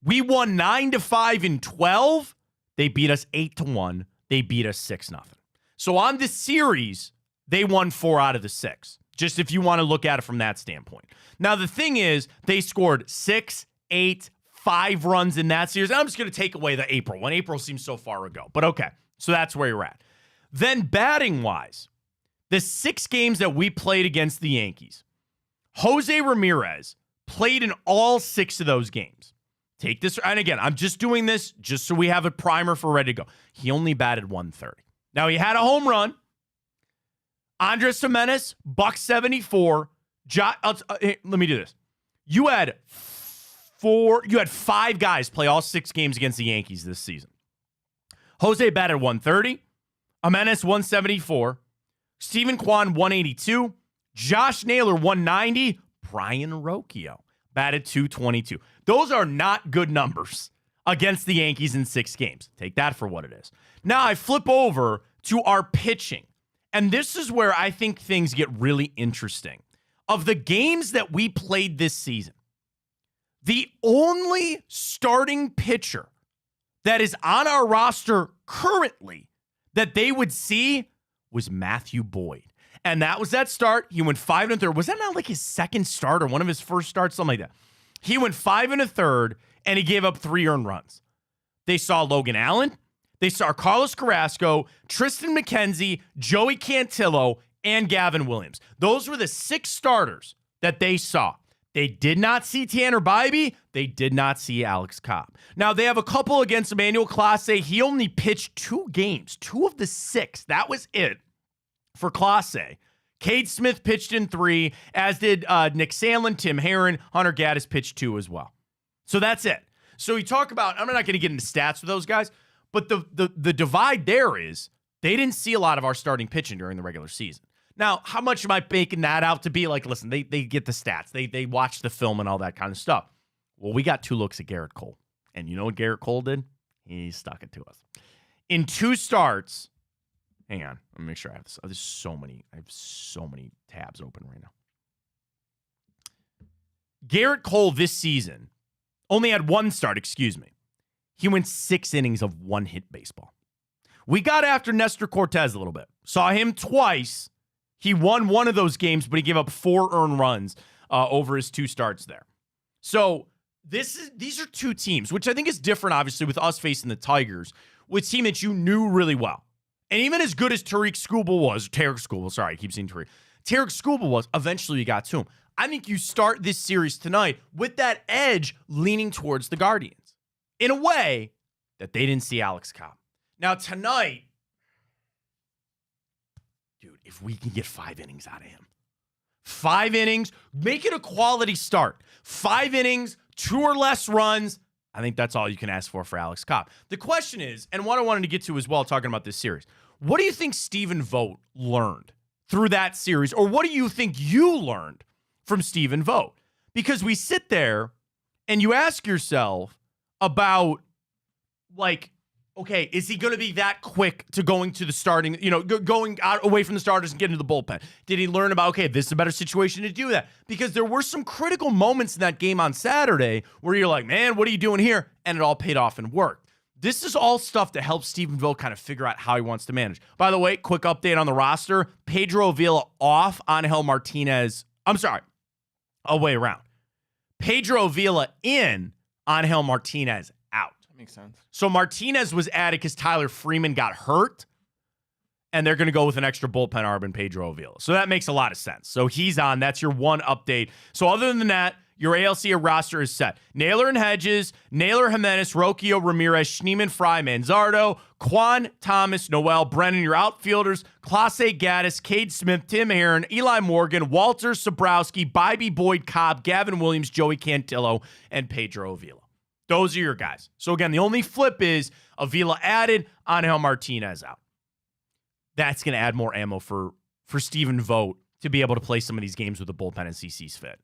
We won 9-5 in 12. They beat us 8-1. They beat us 6-0. So on this series, they won 4 out of the 6. Just if you want to look at it from that standpoint. Now, the thing is, they scored 6, 8, 5 runs in that series. I'm just going to take away the April one. April seems so far ago. But okay, so that's where you're at. Then batting-wise, the 6 games that we played against the Yankees, Jose Ramirez played in all 6 of those games. Take this, and again, I'm just doing this just so we have a primer for ready to go. He only batted 130. Now, he had a home run. Andres Gimenez, $174. Let me do this. You had 5 guys play all 6 games against the Yankees this season. Jose batted 130. Gimenez, 174. Steven Kwan, 182. Josh Naylor, 190. Brian Rocchio batted 222. Those are not good numbers against the Yankees in 6 games. Take that for what it is. Now I flip over to our pitching. And this is where I think things get really interesting. Of the games that we played this season, the only starting pitcher that is on our roster currently that they would see was Matthew Boyd. And that was that start. He went 5 1/3. Was that not like his second start or one of his first starts? Something like that. He went 5 1/3, and he gave up 3 earned runs. They saw Logan Allen. They saw Carlos Carrasco, Tristan McKenzie, Joey Cantillo, and Gavin Williams. Those were the 6 starters that they saw. They did not see Tanner Bybee. They did not see Alex Cobb. Now, they have a couple against Emmanuel Clase. He only pitched 2 games, 2 of the 6. That was it for Clase. Cade Smith pitched in 3, as did Nick Sandlin, Tim Herron, Hunter Gaddis pitched 2 as well. So that's it. So you talk about, I'm not going to get into stats for those guys, but the divide there is they didn't see a lot of our starting pitching during the regular season. Now, how much am I making that out to be like, listen, they get the stats. They watch the film and all that kind of stuff. Well, we got 2 looks at Garrett Cole. And you know what Garrett Cole did? He stuck it to us. In 2 starts, hang on, let me make sure I have this. Oh, I have so many tabs open right now. Garrett Cole this season only had 1 start, He went 6 innings of 1-hit baseball. We got after Nestor Cortez a little bit. Saw him twice. He won 1 of those games, but he gave up 4 earned runs over his 2 starts there. So these are 2 teams, which I think is different, obviously, with us facing the Tigers, with a team that you knew really well. And even as good as Tarek Skubal was, I keep saying Tarek. Tarek Skubal was, eventually you got to him. I think you start this series tonight with that edge leaning towards the Guardians in a way that they didn't see Alex Cobb. Now, tonight, dude, if we can get 5 innings out of him, 5 innings, make it a quality start. 5 innings, 2 or less runs. I think that's all you can ask for Alex Cobb. The question is, and what I wanted to get to as well, talking about this series, what do you think Stephen Vogt learned through that series? Or what do you think you learned from Stephen Vogt? Because we sit there and you ask yourself about, like, okay, is he going to be that quick to going to the starting, going out away from the starters and getting to the bullpen? Did he learn about, okay, this is a better situation to do that? Because there were some critical moments in that game on Saturday where you're like, man, what are you doing here? And it all paid off and worked. This is all stuff that helps Stephen Vogt kind of figure out how he wants to manage. By the way, quick update on the roster. Pedro Avila off, Angel Martinez. Way around. Pedro Avila in, Angel Martinez out. Makes sense. So Martinez was added because Tyler Freeman got hurt, and they're going to go with an extra bullpen arm in Pedro Avila. So that makes a lot of sense. So he's on. That's your one update. So other than that, your ALCS roster is set. Naylor and Hedges, Naylor, Jimenez, Rocchio, Ramirez, Schneemann, Fry, Manzardo, Quan, Thomas, Noel, Brennan, your outfielders, Clase, Gaddis, Cade Smith, Tim Herron, Eli Morgan, Walter, Sobrowski, Bybee, Boyd, Cobb, Gavin Williams, Joey Cantillo, and Pedro Avila. Those are your guys. So again, the only flip is Avila added, Angel Martinez out. That's going to add more ammo for Stephen Vogt to be able to play some of these games with the bullpen and CC's fit.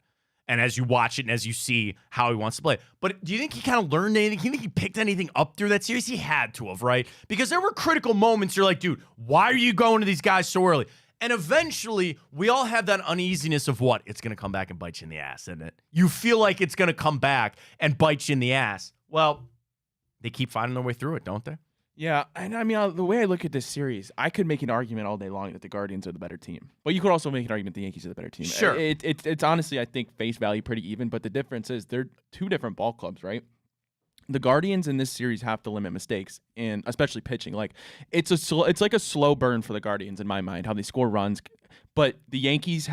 And as you watch it and as you see how he wants to play. But do you think he kind of learned anything? Do you think he picked anything up through that series? He had to have, right? Because there were critical moments. You're like, dude, why are you going to these guys so early? And eventually, we all have that uneasiness of what? It's going to come back and bite you in the ass, isn't it? You feel like it's going to come back and bite you in the ass. Well, they keep finding their way through it, don't they? Yeah, and I mean, the way I look at this series, I could make an argument all day long that the Guardians are the better team. But you could also make an argument the Yankees are the better team. Sure. It's honestly, I think, face value pretty even, but the difference is they're two different ball clubs, right? The Guardians in this series have to limit mistakes, and especially pitching. Like it's like a slow burn for the Guardians in my mind, how they score runs. But the Yankees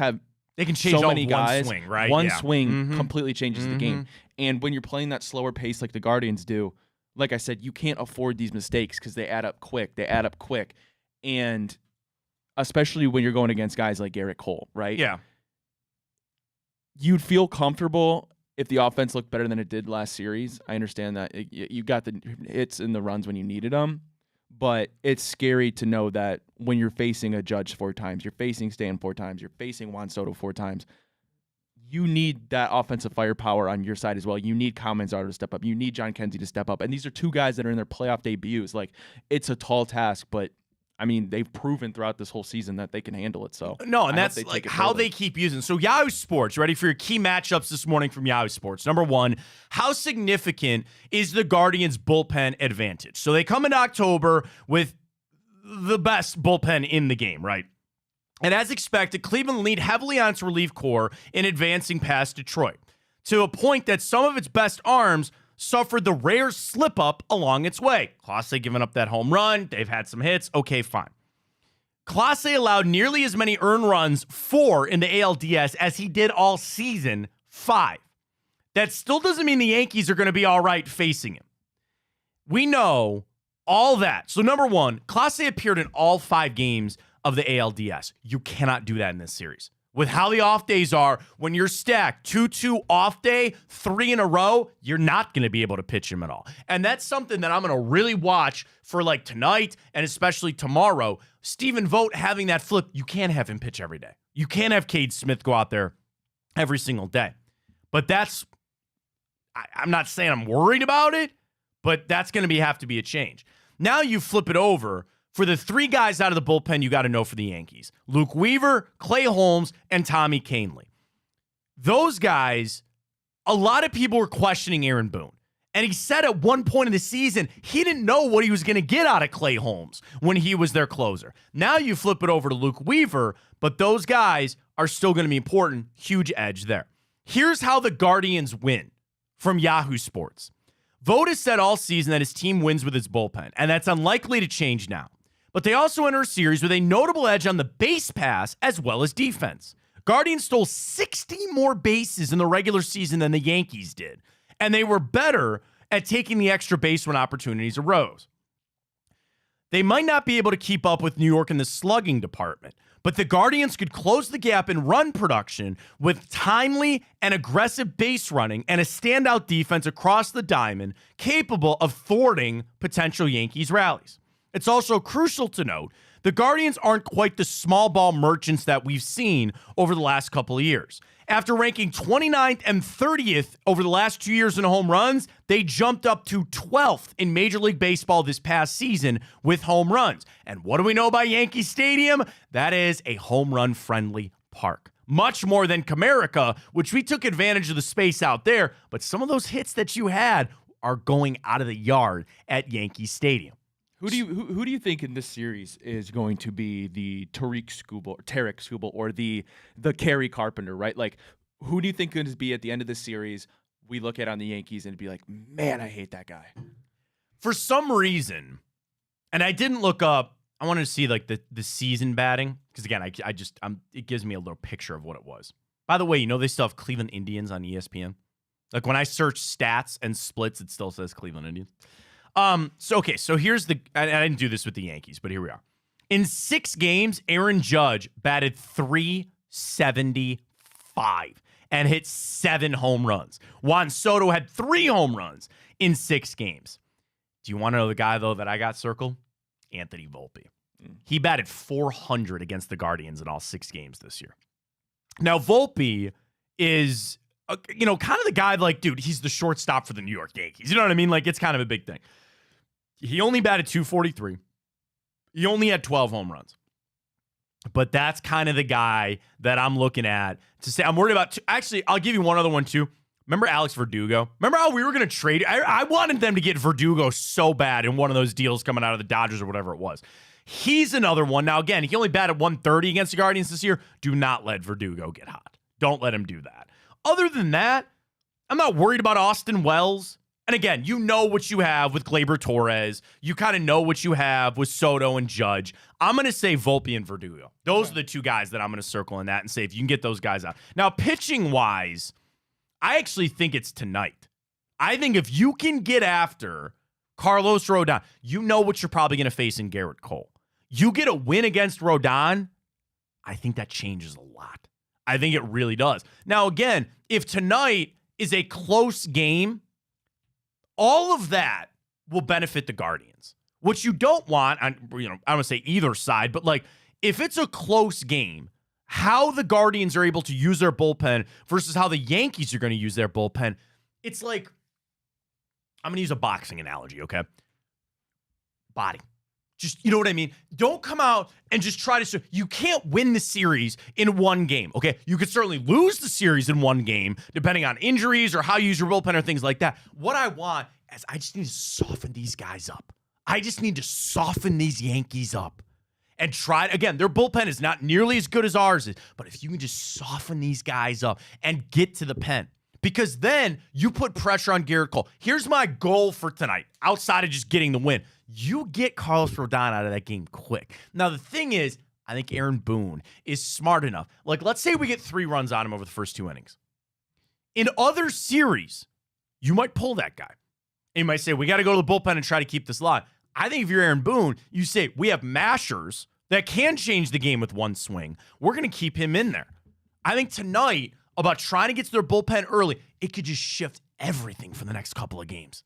they can change so many one guys. swing, right? One Yeah. swing completely changes the game. And when you're playing that slower pace like the Guardians do, like I said, you can't afford these mistakes because they add up quick. And especially when you're going against guys like Garrett Cole, right? Yeah. You'd feel comfortable if the offense looked better than it did last series. I understand that you got the hits and the runs when you needed them, but it's scary to know that when you're facing a Judge 4 times, you're facing Stan 4 times, you're facing Juan Soto 4 times, you need that offensive firepower on your side as well. You need Kyle Manzardo to step up. You need John Kenzie to step up. And these are two guys that are in their playoff debuts. Like, it's a tall task, but I mean, they've proven throughout this whole season that they can handle it. So no, and that's like how they keep using. So Yahoo Sports, ready for your key matchups this morning from Yahoo Sports. Number one, how significant is the Guardians' bullpen advantage? So they come in October with the best bullpen in the game, right? And as expected, Cleveland leaned heavily on its relief corps in advancing past Detroit, to a point that some of its best arms suffered the rare slip-up along its way. Clase giving up that home run. They've had some hits. Okay, fine. Clase allowed nearly as many earned runs, 4 in the ALDS, as he did all season, 5. That still doesn't mean the Yankees are going to be all right facing him. We know all that. So number one, Clase appeared in all 5 games of the ALDS. You cannot do that in this series. With how the off days are, when you're stacked 2-2 off day, 3 in a row, you're not going to be able to pitch him at all. And that's something that I'm going to really watch for like tonight and especially tomorrow. Stephen Vogt having that flip, you can't have him pitch every day. You can't have Cade Smith go out there every single day. But that's, I'm not saying I'm worried about it, but that's going to have to be a change. Now you flip it over. For the 3 guys out of the bullpen, you got to know for the Yankees: Luke Weaver, Clay Holmes, and Tommy Kahnle. Those guys, a lot of people were questioning Aaron Boone. And he said at one point in the season, he didn't know what he was going to get out of Clay Holmes when he was their closer. Now you flip it over to Luke Weaver, but those guys are still going to be important. Huge edge there. Here's how the Guardians win from Yahoo Sports. Vogt has said all season that his team wins with its bullpen, and that's unlikely to change now. But they also enter a series with a notable edge on the base pass as well as defense. Guardians stole 60 more bases in the regular season than the Yankees did, and they were better at taking the extra base when opportunities arose. They might not be able to keep up with New York in the slugging department, but the Guardians could close the gap in run production with timely and aggressive base running and a standout defense across the diamond capable of thwarting potential Yankees rallies. It's also crucial to note the Guardians aren't quite the small ball merchants that we've seen over the last couple of years. After ranking 29th and 30th over the last 2 years in home runs, they jumped up to 12th in Major League Baseball this past season with home runs. And what do we know about Yankee Stadium? That is a home run friendly park. Much more than Comerica, which we took advantage of the space out there, but some of those hits that you had are going out of the yard at Yankee Stadium. Who do you think in this series is going to be the Tarek Skubal or the Kerry Carpenter, right? Like, who do you think is going to be at the end of the series? We look at on the Yankees and be like, man, I hate that guy. For some reason, and I didn't look up, I wanted to see like the season batting because again, it gives me a little picture of what it was. By the way, you know they still have Cleveland Indians on ESPN. Like when I search stats and splits, it still says Cleveland Indians. So here's I didn't do this with the Yankees, but here we are. In 6 games, Aaron Judge batted .375 and hit 7 home runs. Juan Soto had 3 home runs in 6 games. Do you want to know the guy, though, that I got circled? Anthony Volpe. He batted .400 against the Guardians in all 6 games this year. Now, Volpe is kind of the guy like, dude, he's the shortstop for the New York Yankees. You know what I mean? Like, it's kind of a big thing. He only batted .243. He only had 12 home runs. But that's kind of the guy that I'm looking at to say I'm worried about. Actually, I'll give you one other one too. Remember Alex Verdugo? Remember how we were going to trade? I wanted them to get Verdugo so bad in one of those deals coming out of the Dodgers or whatever it was. He's another one. Now, again, he only batted .130 against the Guardians this year. Do not let Verdugo get hot. Don't let him do that. Other than that, I'm not worried about Austin Wells. And again, you know what you have with Gleyber Torres. You kind of know what you have with Soto and Judge. I'm going to say Volpe and Verdugo. Those are the two guys that I'm going to circle in that and say if you can get those guys out. Now, pitching-wise, I actually think it's tonight. I think if you can get after Carlos Rodon, you know what you're probably going to face in Garrett Cole. You get a win against Rodon, I think that changes a lot. I think it really does. Now, again, if tonight is a close game, all of that will benefit the Guardians. What you don't want, I don't want to say either side, but like if it's a close game, how the Guardians are able to use their bullpen versus how the Yankees are going to use their bullpen, it's like, I'm going to use a boxing analogy, okay? Body. Just, you know what I mean? Don't come out and just try to... You can't win the series in one game, okay? You could certainly lose the series in one game, depending on injuries or how you use your bullpen or things like that. What I want is I just need to soften these guys up. I just need to soften these Yankees up and try... Again, their bullpen is not nearly as good as ours is, but if you can just soften these guys up and get to the pen, because then you put pressure on Garrett Cole. Here's my goal for tonight, outside of just getting the win. You get Carlos Rodon out of that game quick. Now, the thing is, I think Aaron Boone is smart enough. Like, let's say we get 3 runs on him over the first 2 innings. In other series, you might pull that guy. And you might say, we got to go to the bullpen and try to keep this alive. I think if you're Aaron Boone, you say, we have mashers that can change the game with one swing. We're going to keep him in there. I think tonight, about trying to get to their bullpen early, it could just shift everything for the next couple of games.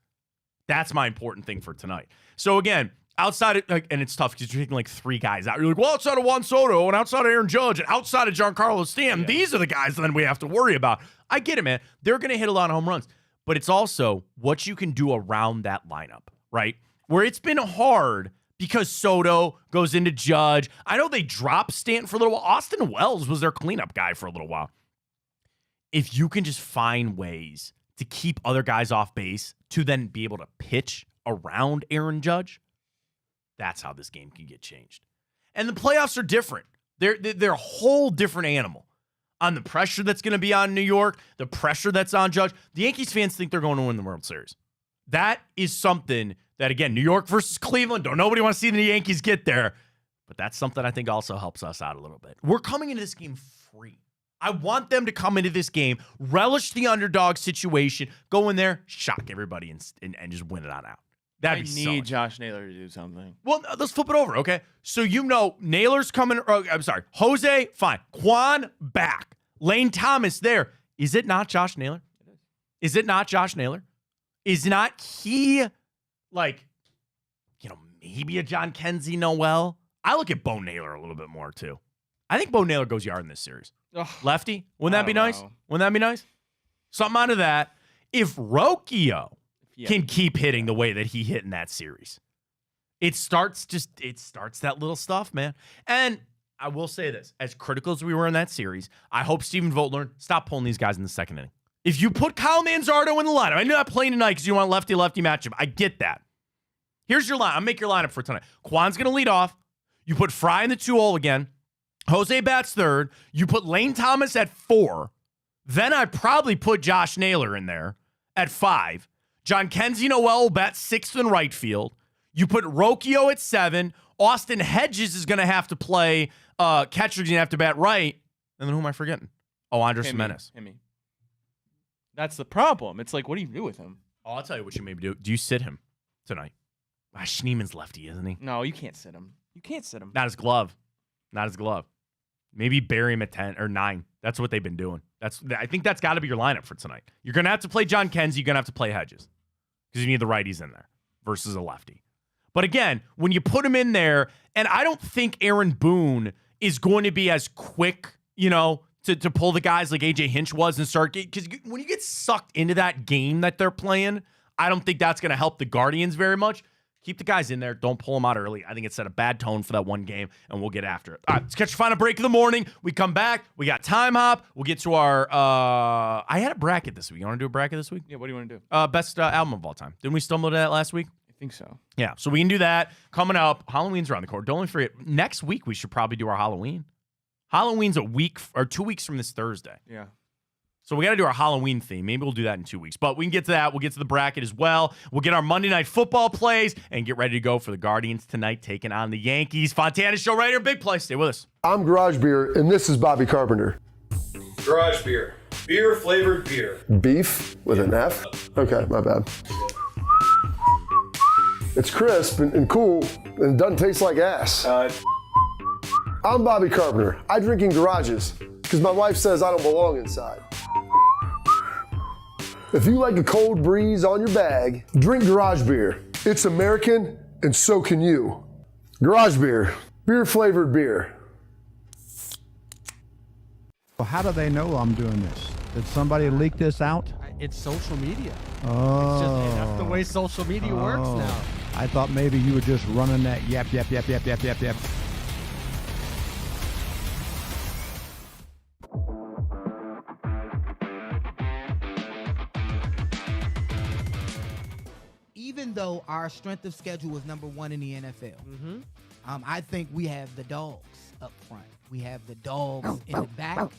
That's my important thing for tonight. So again, outside of, and it's tough because you're taking like 3 guys out. You're like, well, outside of Juan Soto and outside of Aaron Judge and outside of Giancarlo Stanton, these are the guys then we have to worry about. I get it, man. They're going to hit a lot of home runs. But it's also what you can do around that lineup, right? Where it's been hard because Soto goes into Judge. I know they dropped Stanton for a little while. Austin Wells was their cleanup guy for a little while. If you can just find ways to keep other guys off base to then be able to pitch around Aaron Judge, that's how this game can get changed. And the playoffs are different. They're a whole different animal. On the pressure that's going to be on New York, the pressure that's on Judge, the Yankees fans think they're going to win the World Series. That is something that, again, New York versus Cleveland, nobody wants to see the Yankees get there. But that's something I think also helps us out a little bit. We're coming into this game free. I want them to come into this game, relish the underdog situation, go in there, shock everybody, and just win it on out. That'd be so need Josh Naylor to do something. Well, let's flip it over, okay? So Naylor's coming. I'm sorry, Jose, fine. Quan back. Lane Thomas there. Is it not Josh Naylor? It is. Is it not Josh Naylor? Is not he maybe a John Kenzie Noel? I look at Bo Naylor a little bit more too. I think Bo Naylor goes yard in this series. Ugh, lefty? Wouldn't that be nice? Wouldn't that be nice? Something out of that. If Rocchio can keep hitting the way that he hit in that series, it starts that little stuff, man. And I will say this, as critical as we were in that series, I hope Steven Vogtler stop pulling these guys in the second inning. If you put Kyle Manzardo in the lineup, I know not playing tonight because you want a lefty-lefty matchup. I get that. Here's your line. I'll make your lineup for tonight. Quan's going to lead off. You put Fry in the 2-hole again. Jose bats third. You put Lane Thomas at 4. Then I'd probably put Josh Naylor in there at 5. John Kenzie Noel will bat 6th in right field. You put Rocchio at 7. Austin Hedges is going to have to play catcher's going to have to bat right. And then who am I forgetting? Oh, Andres Jimenez. That's the problem. It's like, what do you do with him? Oh, I'll tell you what you maybe do. Do you sit him tonight? Schneeman's lefty, isn't he? No, you can't sit him. You can't sit him. Not his glove. Maybe bury him at 10 or 9. That's what they've been doing. I think that's got to be your lineup for tonight. You're going to have to play John Kenzie. You're going to have to play Hedges because you need the righties in there versus a lefty. But again, when you put him in there, and I don't think Aaron Boone is going to be as quick, to to pull the guys like AJ Hinch was and start, because when you get sucked into that game that they're playing, I don't think that's going to help the Guardians very much. Keep the guys in there. Don't pull them out early. I think it set a bad tone for that one game, and we'll get after it. All right, let's catch your final break of the morning. We come back. We got Time Hop. We'll get to our I had a bracket this week. You want to do a bracket this week? Yeah, what do you want to do? Best album of all time. Didn't we stumble to that last week? I think so. Yeah, so we can do that. Coming up, Halloween's around the corner. Don't forget, next week we should probably do our Halloween. Halloween's a week or 2 weeks from this Thursday. Yeah. So we got to do our Halloween theme. Maybe we'll do that in 2 weeks. But we can get to that. We'll get to the bracket as well. We'll get our Monday Night Football plays and get ready to go for the Guardians tonight, taking on the Yankees. Fontana Show right here. Big play. Stay with us. I'm Garage Beer, and this is Bobby Carpenter. Garage beer. Beer flavored beer. Beef with an F? Okay, my bad. It's crisp and cool, and it doesn't taste like ass. I'm Bobby Carpenter. I drink in garages because my wife says I don't belong inside. If you like a cold breeze on your bag, drink Garage Beer. It's American, and so can you. Garage Beer. Beer flavored beer. Well, how do they know I'm doing this? Did somebody leak this out? It's social media. Oh. That's the way social media works now. I thought maybe you were just running that yap. Even though our strength of schedule was #1 in the NFL, I think we have the dogs up front. We have the dogs in the back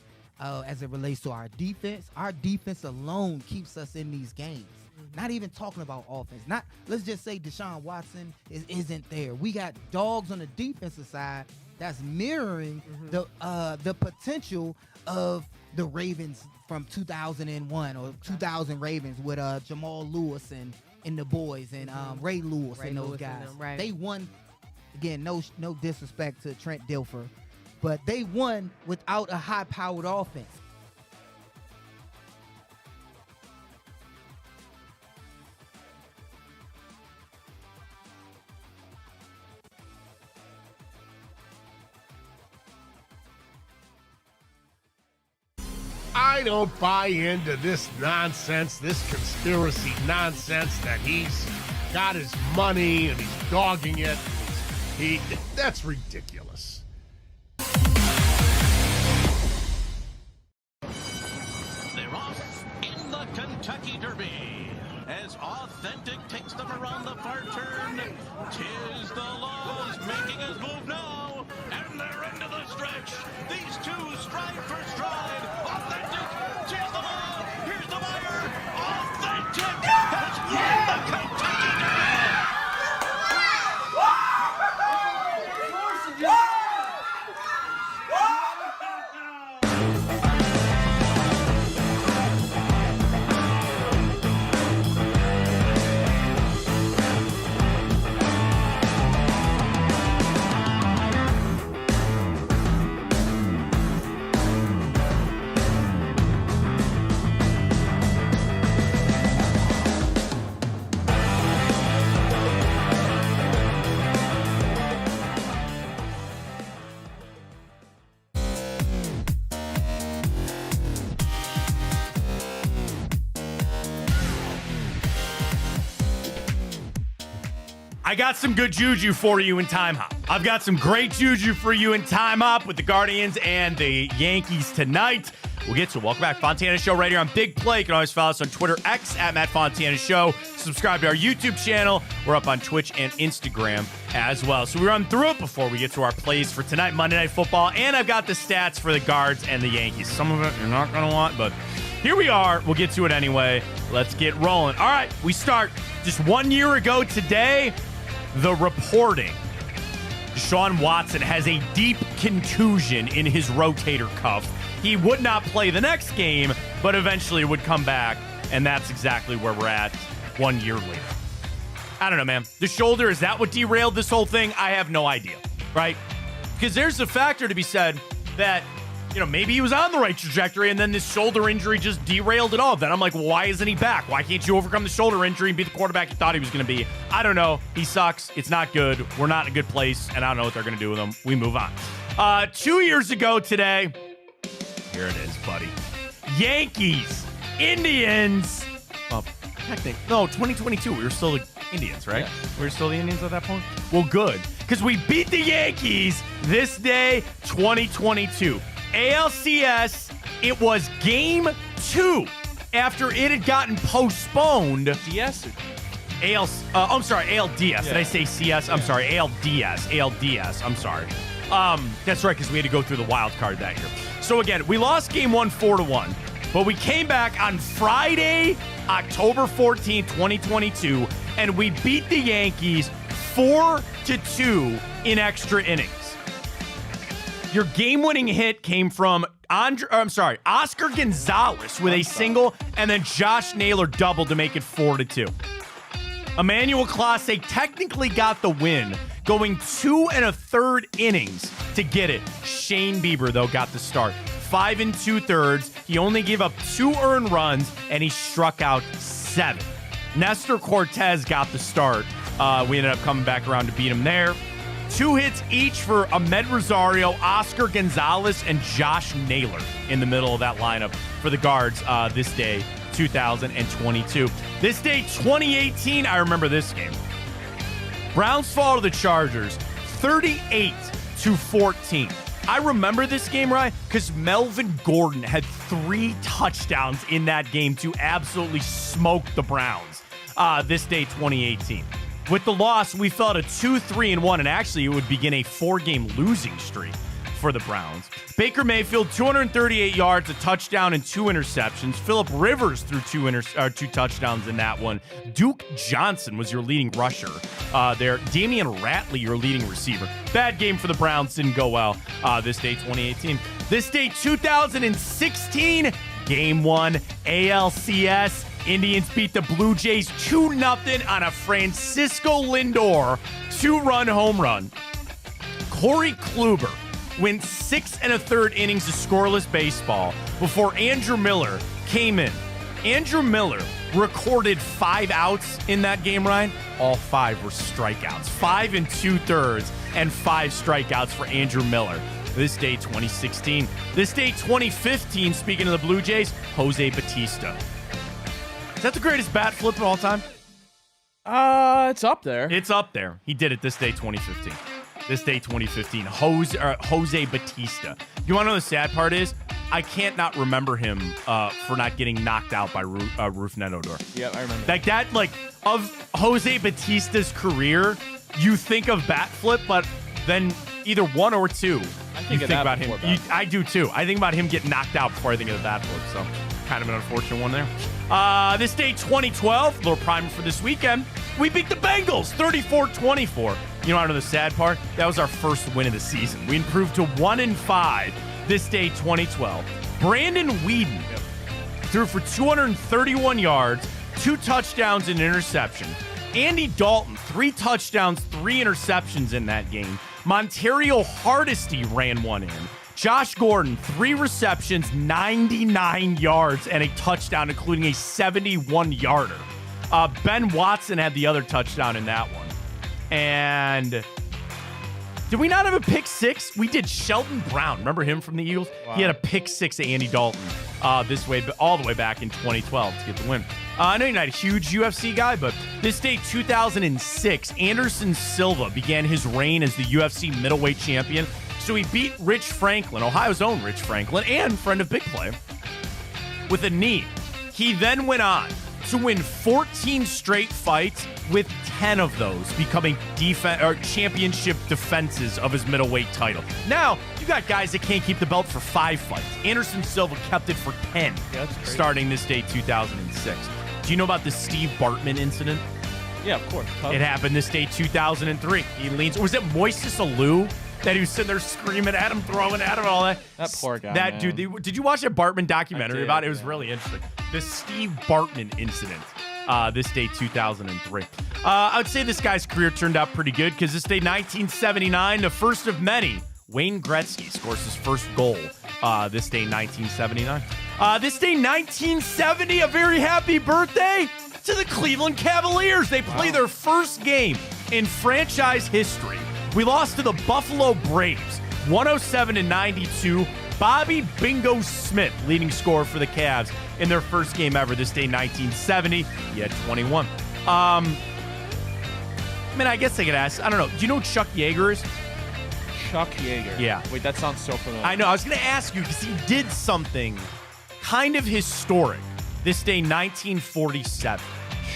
as it relates to our defense. Our defense alone keeps us in these games. Not even talking about offense. Let's just say Deshaun Watson isn't there. We got dogs on the defensive side that's mirroring the potential of the Ravens from 2001 or 2000 Ravens with Jamal Lewis and the boys and Ray Lewis and those guys. They won, again, no disrespect to Trent Dilfer, but they won without a high-powered offense. I don't buy into this nonsense, this conspiracy nonsense that he's got his money and he's dogging it. That's ridiculous. They're off in the Kentucky Derby as Authentic takes them around the far turn. Tis the laws making us move now, and they're into the stretch. These two stride for stride. Authentic, tis the law. Here's the wire. Authentic has won the Kentucky Derby. I got some good juju for you in Time Hop. I've got some great juju for you in Time Hop with the Guardians and the Yankees tonight. We'll get to it. Welcome back. Fontana Show right here on Big Play. You can always follow us on Twitter, X, at Matt Fontana Show. Subscribe to our YouTube channel. We're up on Twitch and Instagram as well. So we run through it before we get to our plays for tonight, Monday Night Football. And I've got the stats for the Guards and the Yankees. Some of it you're not going to want, but here we are. We'll get to it anyway. Let's get rolling. All right, we start just 1 year ago today. The reporting. Deshaun Watson has a deep contusion in his rotator cuff. He would not play the next game, but eventually would come back, and that's exactly where we're at 1 year later. I don't know, man. The shoulder, is that what derailed this whole thing? I have no idea, right? Because there's a factor to be said that, you know, maybe he was on the right trajectory and then this shoulder injury just derailed it all. Then I'm like, well, why isn't he back? Why can't you overcome the shoulder injury and be the quarterback you thought he was going to be? I don't know. He sucks. It's not good. We're not in a good place, and I don't know what they're going to do with him. We move on. 2 years ago today, Here it is, buddy. Yankees, Indians. Well, no, 2022. We were still the Indians, right? Yeah. We were still the Indians at that point? Well, good. Because we beat the Yankees this day, 2022. ALCS, it was game 2 after it had gotten postponed. DS? I'm sorry, ALDS. Yeah. Did I say CS? I'm sorry, ALDS. I'm sorry. That's right, because we had to go through the wild card that year. So again, we lost game 1 4-1, but we came back on Friday, October 14, 2022, and we beat the Yankees 4-2 in extra innings. Your game-winning hit came from Oscar Gonzalez with a single, and then Josh Naylor doubled to make it 4-2. Emmanuel Clase technically got the win, going 2 1/3 innings to get it. Shane Bieber, though, got the start. 5 2/3. He only gave up 2 earned runs, and he struck out 7. Nestor Cortez got the start. We ended up coming back around to beat him there. 2 hits each for Ahmed Rosario, Oscar Gonzalez, and Josh Naylor in the middle of that lineup for the Guards this day, 2022. This day, 2018, I remember this game. Browns fall to the Chargers, 38-14. I remember this game, Ryan, because Melvin Gordon had 3 touchdowns in that game to absolutely smoke the Browns this day, 2018. With the loss, we fell to 2-3-1, and actually it would begin a 4-game losing streak for the Browns. Baker Mayfield, 238 yards, a touchdown, and 2 interceptions. Phillip Rivers threw 2 touchdowns in that one. Duke Johnson was your leading rusher there. Damian Ratley, your leading receiver. Bad game for the Browns. Didn't go well this day, 2018. This day, 2016, Game 1, ALCS. Indians beat the Blue Jays 2-0 on a Francisco Lindor 2-run home run. Corey Kluber went 6 1/3 innings of scoreless baseball before Andrew Miller came in. Andrew Miller recorded 5 outs in that game, Ryan. All 5 were strikeouts. 5 2/3 and 5 strikeouts for Andrew Miller. This day, 2016. This day, 2015, speaking of the Blue Jays, Jose Bautista. Is that the greatest bat flip of all time? It's up there. It's up there. He did it this day, 2015. This day, 2015. Jose Bautista. You want to know the sad part is? I can't not remember him for not getting knocked out by Ruf Nenodor. Yeah, I remember. Like that, of Jose Bautista's career, you think of bat flip, but then either 1 or 2. I think about him. I do too. I think about him getting knocked out before I think of the bat flip. So kind of an unfortunate one there. This day, 2012, little primer for this weekend. We beat the Bengals 34-24. You know, the sad part? That was our first win of the season. We improved to 1-5 this day, 2012. Brandon Whedon threw for 231 yards, 2 touchdowns, and an interception. Andy Dalton, 3 touchdowns, 3 interceptions in that game. Montario Hardesty ran 1 in. Josh Gordon, 3 receptions, 99 yards, and a touchdown, including a 71-yarder. Ben Watson had the other touchdown in that one. And did we not have a pick 6? We did. Shelton Brown. Remember him from the Eagles? Wow. He had a pick 6 to Andy Dalton all the way back in 2012 to get the win. I know you're not a huge UFC guy, but this day, 2006, Anderson Silva began his reign as the UFC middleweight champion. So he beat Rich Franklin, Ohio's own Rich Franklin, and friend of Big Play, with a knee. He then went on to win 14 straight fights, with 10 of those becoming championship defenses of his middleweight title. Now, you got guys that can't keep the belt for 5 fights. Anderson Silva kept it for 10, starting this day, 2006. Do you know about the Steve Bartman incident? Yeah, of course. It happened this day, 2003. He leans, or was it Moises Alou? That he was sitting there screaming at him, throwing at him, all that. That poor guy. That man. Dude. Did you watch that Bartman documentary about it? It was really interesting. The Steve Bartman incident. This day, 2003. I would say this guy's career turned out pretty good because this day, 1979, the first of many, Wayne Gretzky scores his first goal. This day, 1979. This day, 1970, a very happy birthday to the Cleveland Cavaliers. They play their first game in franchise history. We lost to the Buffalo Braves, 107-92. Bobby Bingo Smith, leading scorer for the Cavs in their first game ever this day, 1970. He had 21. I mean, I guess I could ask. I don't know. Do you know who Chuck Yeager is? Chuck Yeager. Yeah. Wait, that sounds so familiar. I know. I was going to ask you because he did something kind of historic this day, 1947.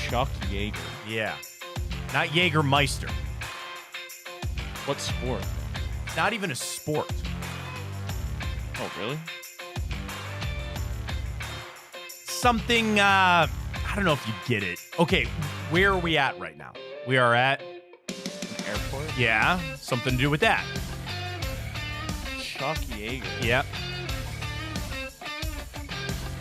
Chuck Yeager. Yeah. Not Jägermeister. What sport? It's not even a sport. Oh, really? Something, I don't know if you get it. Okay, where are we at right now? We are at An airport? yeah, something to do with that. Chuck Yeager. Yep.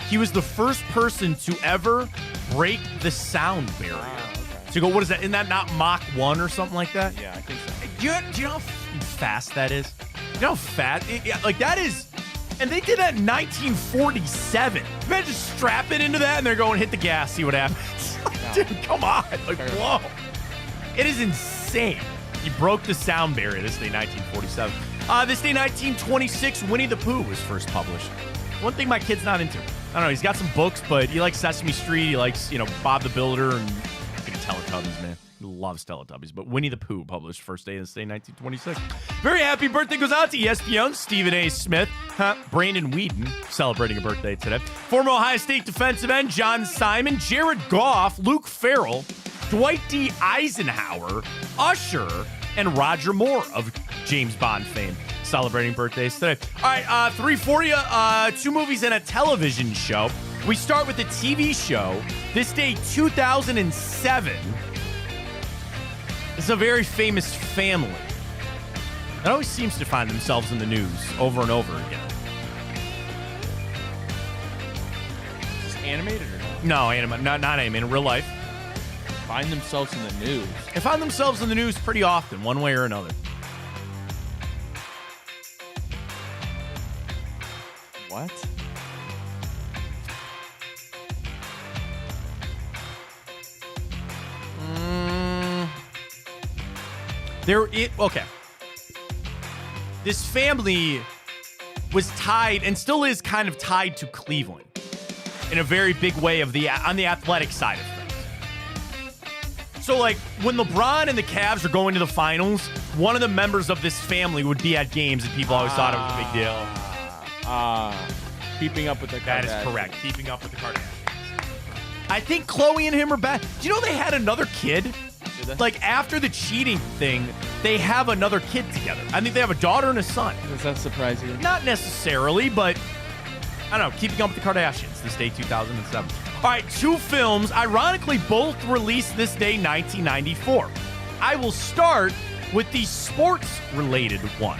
He was the first person to ever break the sound barrier. Okay. To go, what is that? Isn't that not Mach 1 or something like that? Yeah, I think so. Do you know how fast that is? You know how fast? Like, that is... And they did that in 1947. Imagine strap it into that and they're going, hit the gas, see what happens. Dude, come on. Like, whoa. It is insane. He broke the sound barrier this day, 1947. This day, 1926, Winnie the Pooh was first published. One thing my kid's not into. I don't know, he's got some books, but he likes Sesame Street. He likes, Bob the Builder and Teletubbies, man. He loves Teletubbies. But Winnie the Pooh published first day of this day, 1926. Very happy birthday goes out to ESPN, Stephen A. Smith, Brandon Whedon, celebrating a birthday today. Former Ohio State defensive end John Simon, Jared Goff, Luke Farrell, Dwight D. Eisenhower, Usher, and Roger Moore of James Bond fame, celebrating birthdays today. All right, 3 for you. 2 movies and a television show. We start with the TV show. This day, 2007. It's a very famous family that always seems to find themselves in the news over and over again. Is this animated or not? No, not animated, real life. Find themselves in the news. They find themselves in the news pretty often, one way or another. What? Okay. This family was tied and still is kind of tied to Cleveland in a very big way on the athletic side of things. So, like, when LeBron and the Cavs are going to the finals, one of the members of this family would be at games, and people always thought it was a big deal. Keeping up with the Kardashians. That is correct. Keeping up with the Kardashians. I think Khloe and him are back. Do you know they had another kid? Like, after the cheating thing, they have another kid together. I think they have a daughter and a son. Does that surprise you? Not necessarily, but I don't know. Keeping up with the Kardashians this day, 2007. All right, 2 films, ironically, both released this day, 1994. I will start with the sports-related one.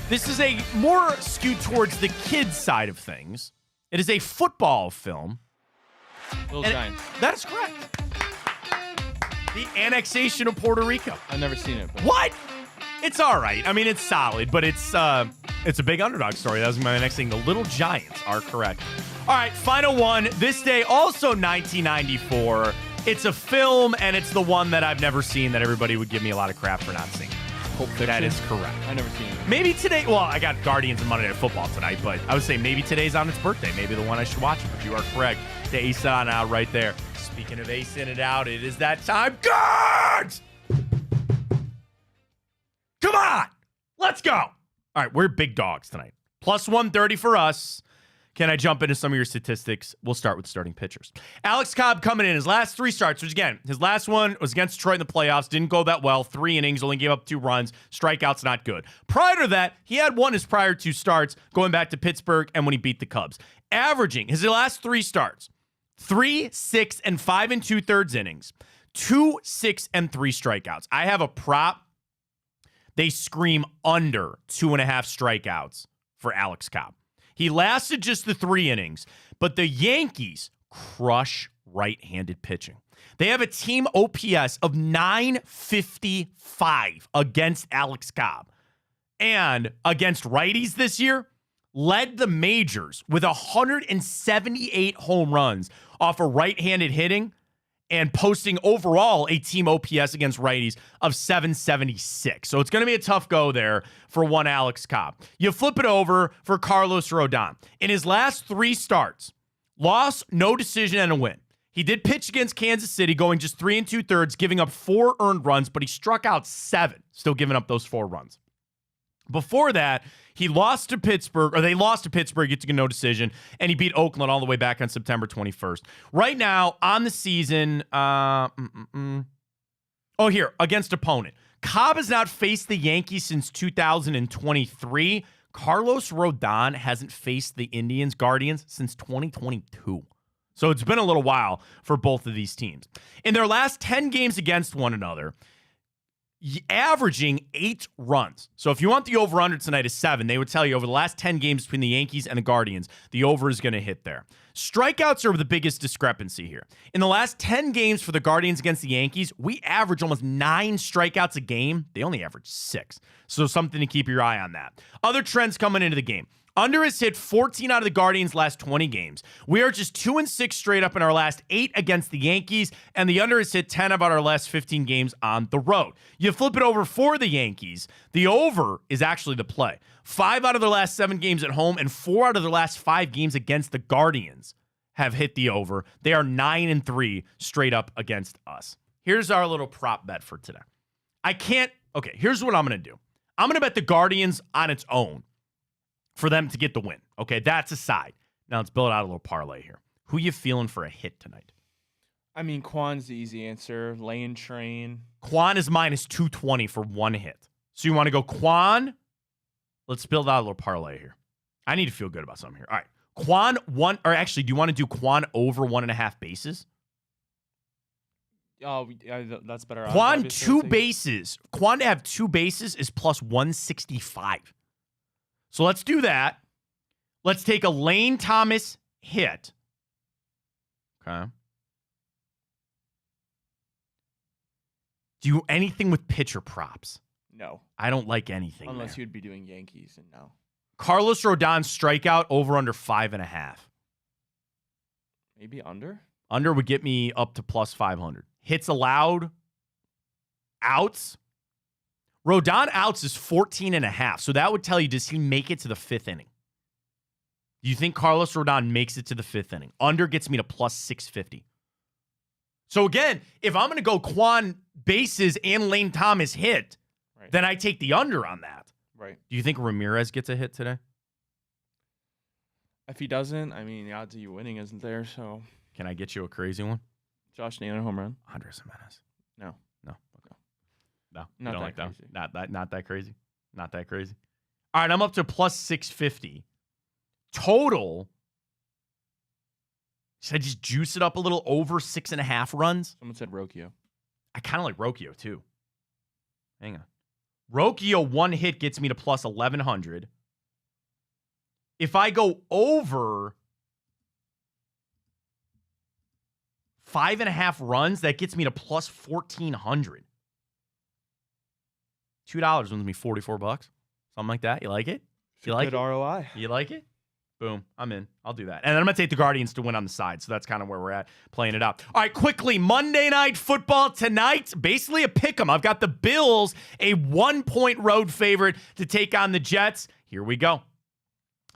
This is a more skewed towards the kids side of things. It is a football film. Little Giants. That is correct. The annexation of Puerto Rico. I've never seen it. But... What? It's all right. I mean, it's solid, but it's a big underdog story. That was my next thing. The Little Giants are correct. All right, final one. This day, also 1994. It's a film, and it's the one that I've never seen that everybody would give me a lot of crap for not seeing. Pulp Fiction? That is correct. I've never seen it. Maybe today, well, I got Guardians and Monday Night Football tonight, but I would say maybe today's on its birthday. Maybe the one I should watch it, but you are correct. The ace on out right there. Speaking of ace in it out, it is that time. Guards! Come on! Let's go! All right, we're big dogs tonight. Plus 130 for us. Can I jump into some of your statistics? We'll start with starting pitchers. Alex Cobb coming in. His last 3 starts, which again, his last one was against Detroit in the playoffs. Didn't go that well. 3 innings, only gave up 2 runs. Strikeouts, not good. Prior to that, he had won his prior 2 starts, going back to Pittsburgh and when he beat the Cubs. Averaging his last 3 starts, 3, 6, and 5 2/3 innings. 2, 6, and 3 strikeouts. I have a prop. They scream under 2.5 strikeouts for Alex Cobb. He lasted just the 3 innings, but the Yankees crush right-handed pitching. They have a team OPS of 955 against Alex Cobb. And against righties this year, led the majors with 178 home runs off of right-handed hitting and posting overall a team OPS against righties of 776. So it's going to be a tough go there for one Alex Cobb. You flip it over for Carlos Rodon. In his last 3 starts, loss, no decision, and a win. He did pitch against Kansas City, going just 3 2/3, giving up 4 earned runs, but he struck out 7, still giving up those 4 runs. Before that, he lost to Pittsburgh, or they lost to Pittsburgh, get to no decision, and he beat Oakland all the way back on September 21st. Right now, on the season, against opponent. Cobb has not faced the Yankees since 2023. Carlos Rodon hasn't faced the Indians, Guardians, since 2022. So it's been a little while for both of these teams. In their last 10 games against one another, averaging 8 runs. So if you want the over-under tonight is 7, they would tell you over the last 10 games between the Yankees and the Guardians, the over is going to hit there. Strikeouts are the biggest discrepancy here. In the last 10 games for the Guardians against the Yankees, we average almost 9 strikeouts a game. They only average 6. So something to keep your eye on that. Other trends coming into the game. Under has hit 14 out of the Guardians' last 20 games. We are just 2-6 straight up in our last 8 against the Yankees, and the under has hit 10 of our last 15 games on the road. You flip it over for the Yankees, the over is actually the play. 5 out of their last 7 games at home and 4 out of their last 5 games against the Guardians have hit the over. They are 9-3 straight up against us. Here's our little prop bet for today. Here's what I'm going to do. I'm going to bet the Guardians on its own for them to get the win. Okay, that's a side. Now let's build out a little parlay here. Who you feeling for a hit tonight? I mean, Kwan's the easy answer. Lane Train. Kwan is minus 220 for 1 hit. So you want to go Kwan? Let's build out a little parlay here. I need to feel good about something here. All right. Kwan do you want to do Kwan over 1.5 bases? Oh, yeah, that's better. Kwan 2 bases. Kwan to have 2 bases is plus 165. So let's do that. Let's take a Lane Thomas hit. Okay. Do anything with pitcher props? No. I don't like anything. Unless there. you'd be doing Yankees, and no. Carlos Rodon strikeout over under 5.5. Maybe under? Under would get me up to plus 500. Hits allowed. Outs. Rodon outs is 14.5. So that would tell you, does he make it to the 5th inning? Do you think Carlos Rodon makes it to the 5th inning? Under gets me to plus 650. So again, if I'm going to go Kwan bases and Lane Thomas hit, then I take the under on that. Right. Do you think Ramirez gets a hit today? If he doesn't, I mean, the odds of you winning isn't there, so. Can I get you a crazy one? Josh Naylor home run. Andres Jimenez. No. No. Okay. No. Not don't that like crazy. That. Not that crazy. Not that crazy. All right, I'm up to plus 650. Total. Should I just juice it up a little over 6.5 runs? Someone said Rocchio. I kind of like Rocchio too. Hang on. Rocchio 1 hit gets me to plus 1,100. If I go over 5.5 runs, that gets me to plus 1,400. $2 wins me $44. Something like that. You like it? You like good ROI. You like it? Boom. I'm in. I'll do that. And then I'm going to take the Guardians to win on the side. So that's kind of where we're at, playing it out. All right, quickly, Monday Night Football tonight. Basically a pick 'em. I've got the Bills, a 1-point road favorite to take on the Jets. Here we go.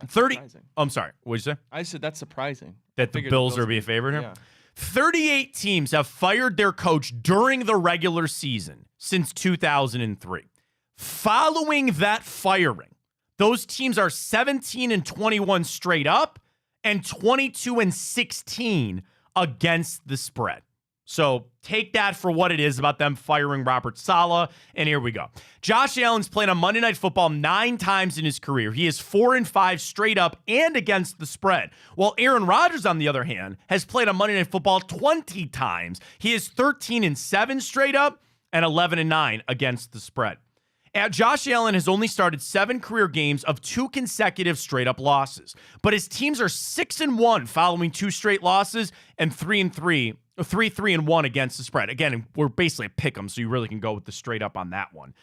30. I'm sorry. What'd you say? I said that's surprising. That the Bills are be a favorite here? Yeah. 38 teams have fired their coach during the regular season since 2003. Following that firing, those teams are 17-21 straight up and 22-16 against the spread. So take that for what it is about them firing Robert Saleh. And here we go. Josh Allen's played on Monday Night Football 9 times in his career. He is 4-5 straight up and against the spread. While Aaron Rodgers, on the other hand, has played on Monday Night Football 20 times. He is 13-7 straight up and 11-9 against the spread. Josh Allen has only started 7 career games of 2 consecutive straight-up losses. But his teams are 6-1 following 2 straight losses and 3-1 against the spread. Again, we're basically a pick 'em, so you really can go with the straight-up on that one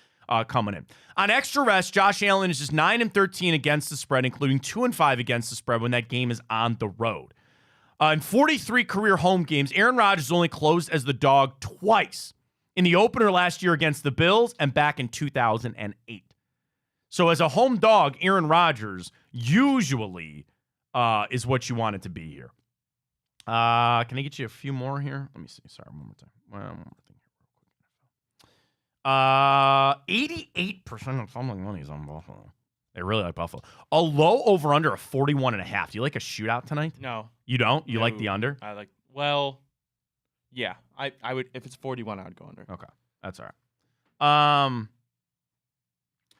coming in. On extra rest, Josh Allen is just 9-13 against the spread, including 2-5 against the spread when that game is on the road. In 43 career home games, Aaron Rodgers only closed as the dog twice. In the opener last year against the Bills and back in 2008. So as a home dog, Aaron Rodgers usually is what you want it to be here. Can I get you a few more here? Let me see. Sorry, one more time. One more thing here. 88% of fumbling money is on Buffalo. They really like Buffalo. A low over under a 41.5. Do you like a shootout tonight? No. You don't? You No. like the under? I like, well, yeah. I would, if it's 41, I would go under. Okay. That's all right.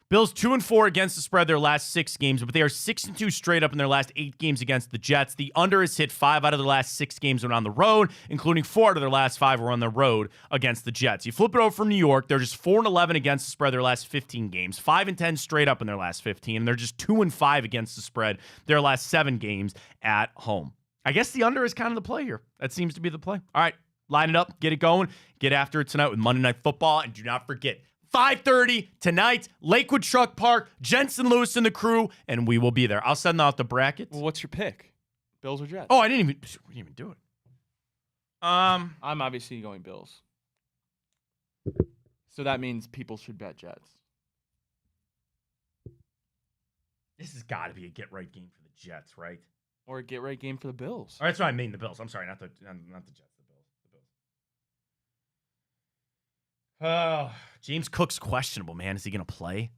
Bills 2-4 against the spread their last 6 games, but they are 6-2 straight up in their last 8 games against the Jets. The under has hit 5 out of their last 6 games when on the road, including 4 out of their last 5 were on the road against the Jets. You flip it over from New York, they're just 4-11 against the spread their last 15 games, 5-10 straight up in their last 15, and they're just 2-5 against the spread their last 7 games at home. I guess the under is kind of the play here. That seems to be the play. All right, line it up, get it going, get after it tonight with Monday Night Football, and do not forget, 5:30 tonight, Lakewood Truck Park, Jensen Lewis and the crew, and we will be there. I'll send out the brackets. Well, what's your pick? Bills or Jets? Oh, we didn't even do it. I'm obviously going Bills. So that means people should bet Jets. This has got to be a get-right game for the Jets, right? Or a get-right game for the Bills. Or that's what I mean, the Bills. I'm sorry, not the Jets, the Bills. Oh, James Cook's questionable, man. Is he going to play?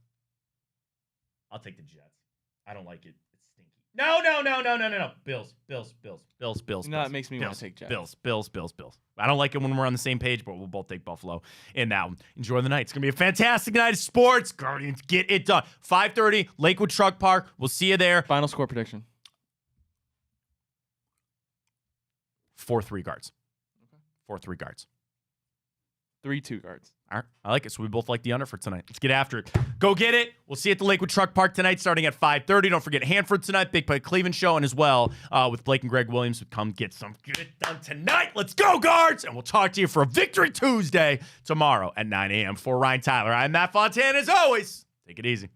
I'll take the Jets. I don't like it. It's stinky. No. Bills. No, it makes me want to take Jets. Bills. I don't like it when we're on the same page, but we'll both take Buffalo in that one. Enjoy the night. It's going to be a fantastic night of sports. Guardians, get it done. 5:30, Lakewood Truck Park. We'll see you there. Final score prediction. 4-3 guards. 4-3 guards. 3-2 guards. All right. I like it. So we both like the under for tonight. Let's get after it. Go get it. We'll see you at the Lakewood Truck Park tonight starting at 5:30. Don't forget Hanford tonight, Big Play Cleveland show, and as well with Blake and Greg Williams. Come get it done tonight. Let's go, guards. And we'll talk to you for a Victory Tuesday tomorrow at 9 a.m. For Ryan Tyler, I'm Matt Fontana. As always, take it easy.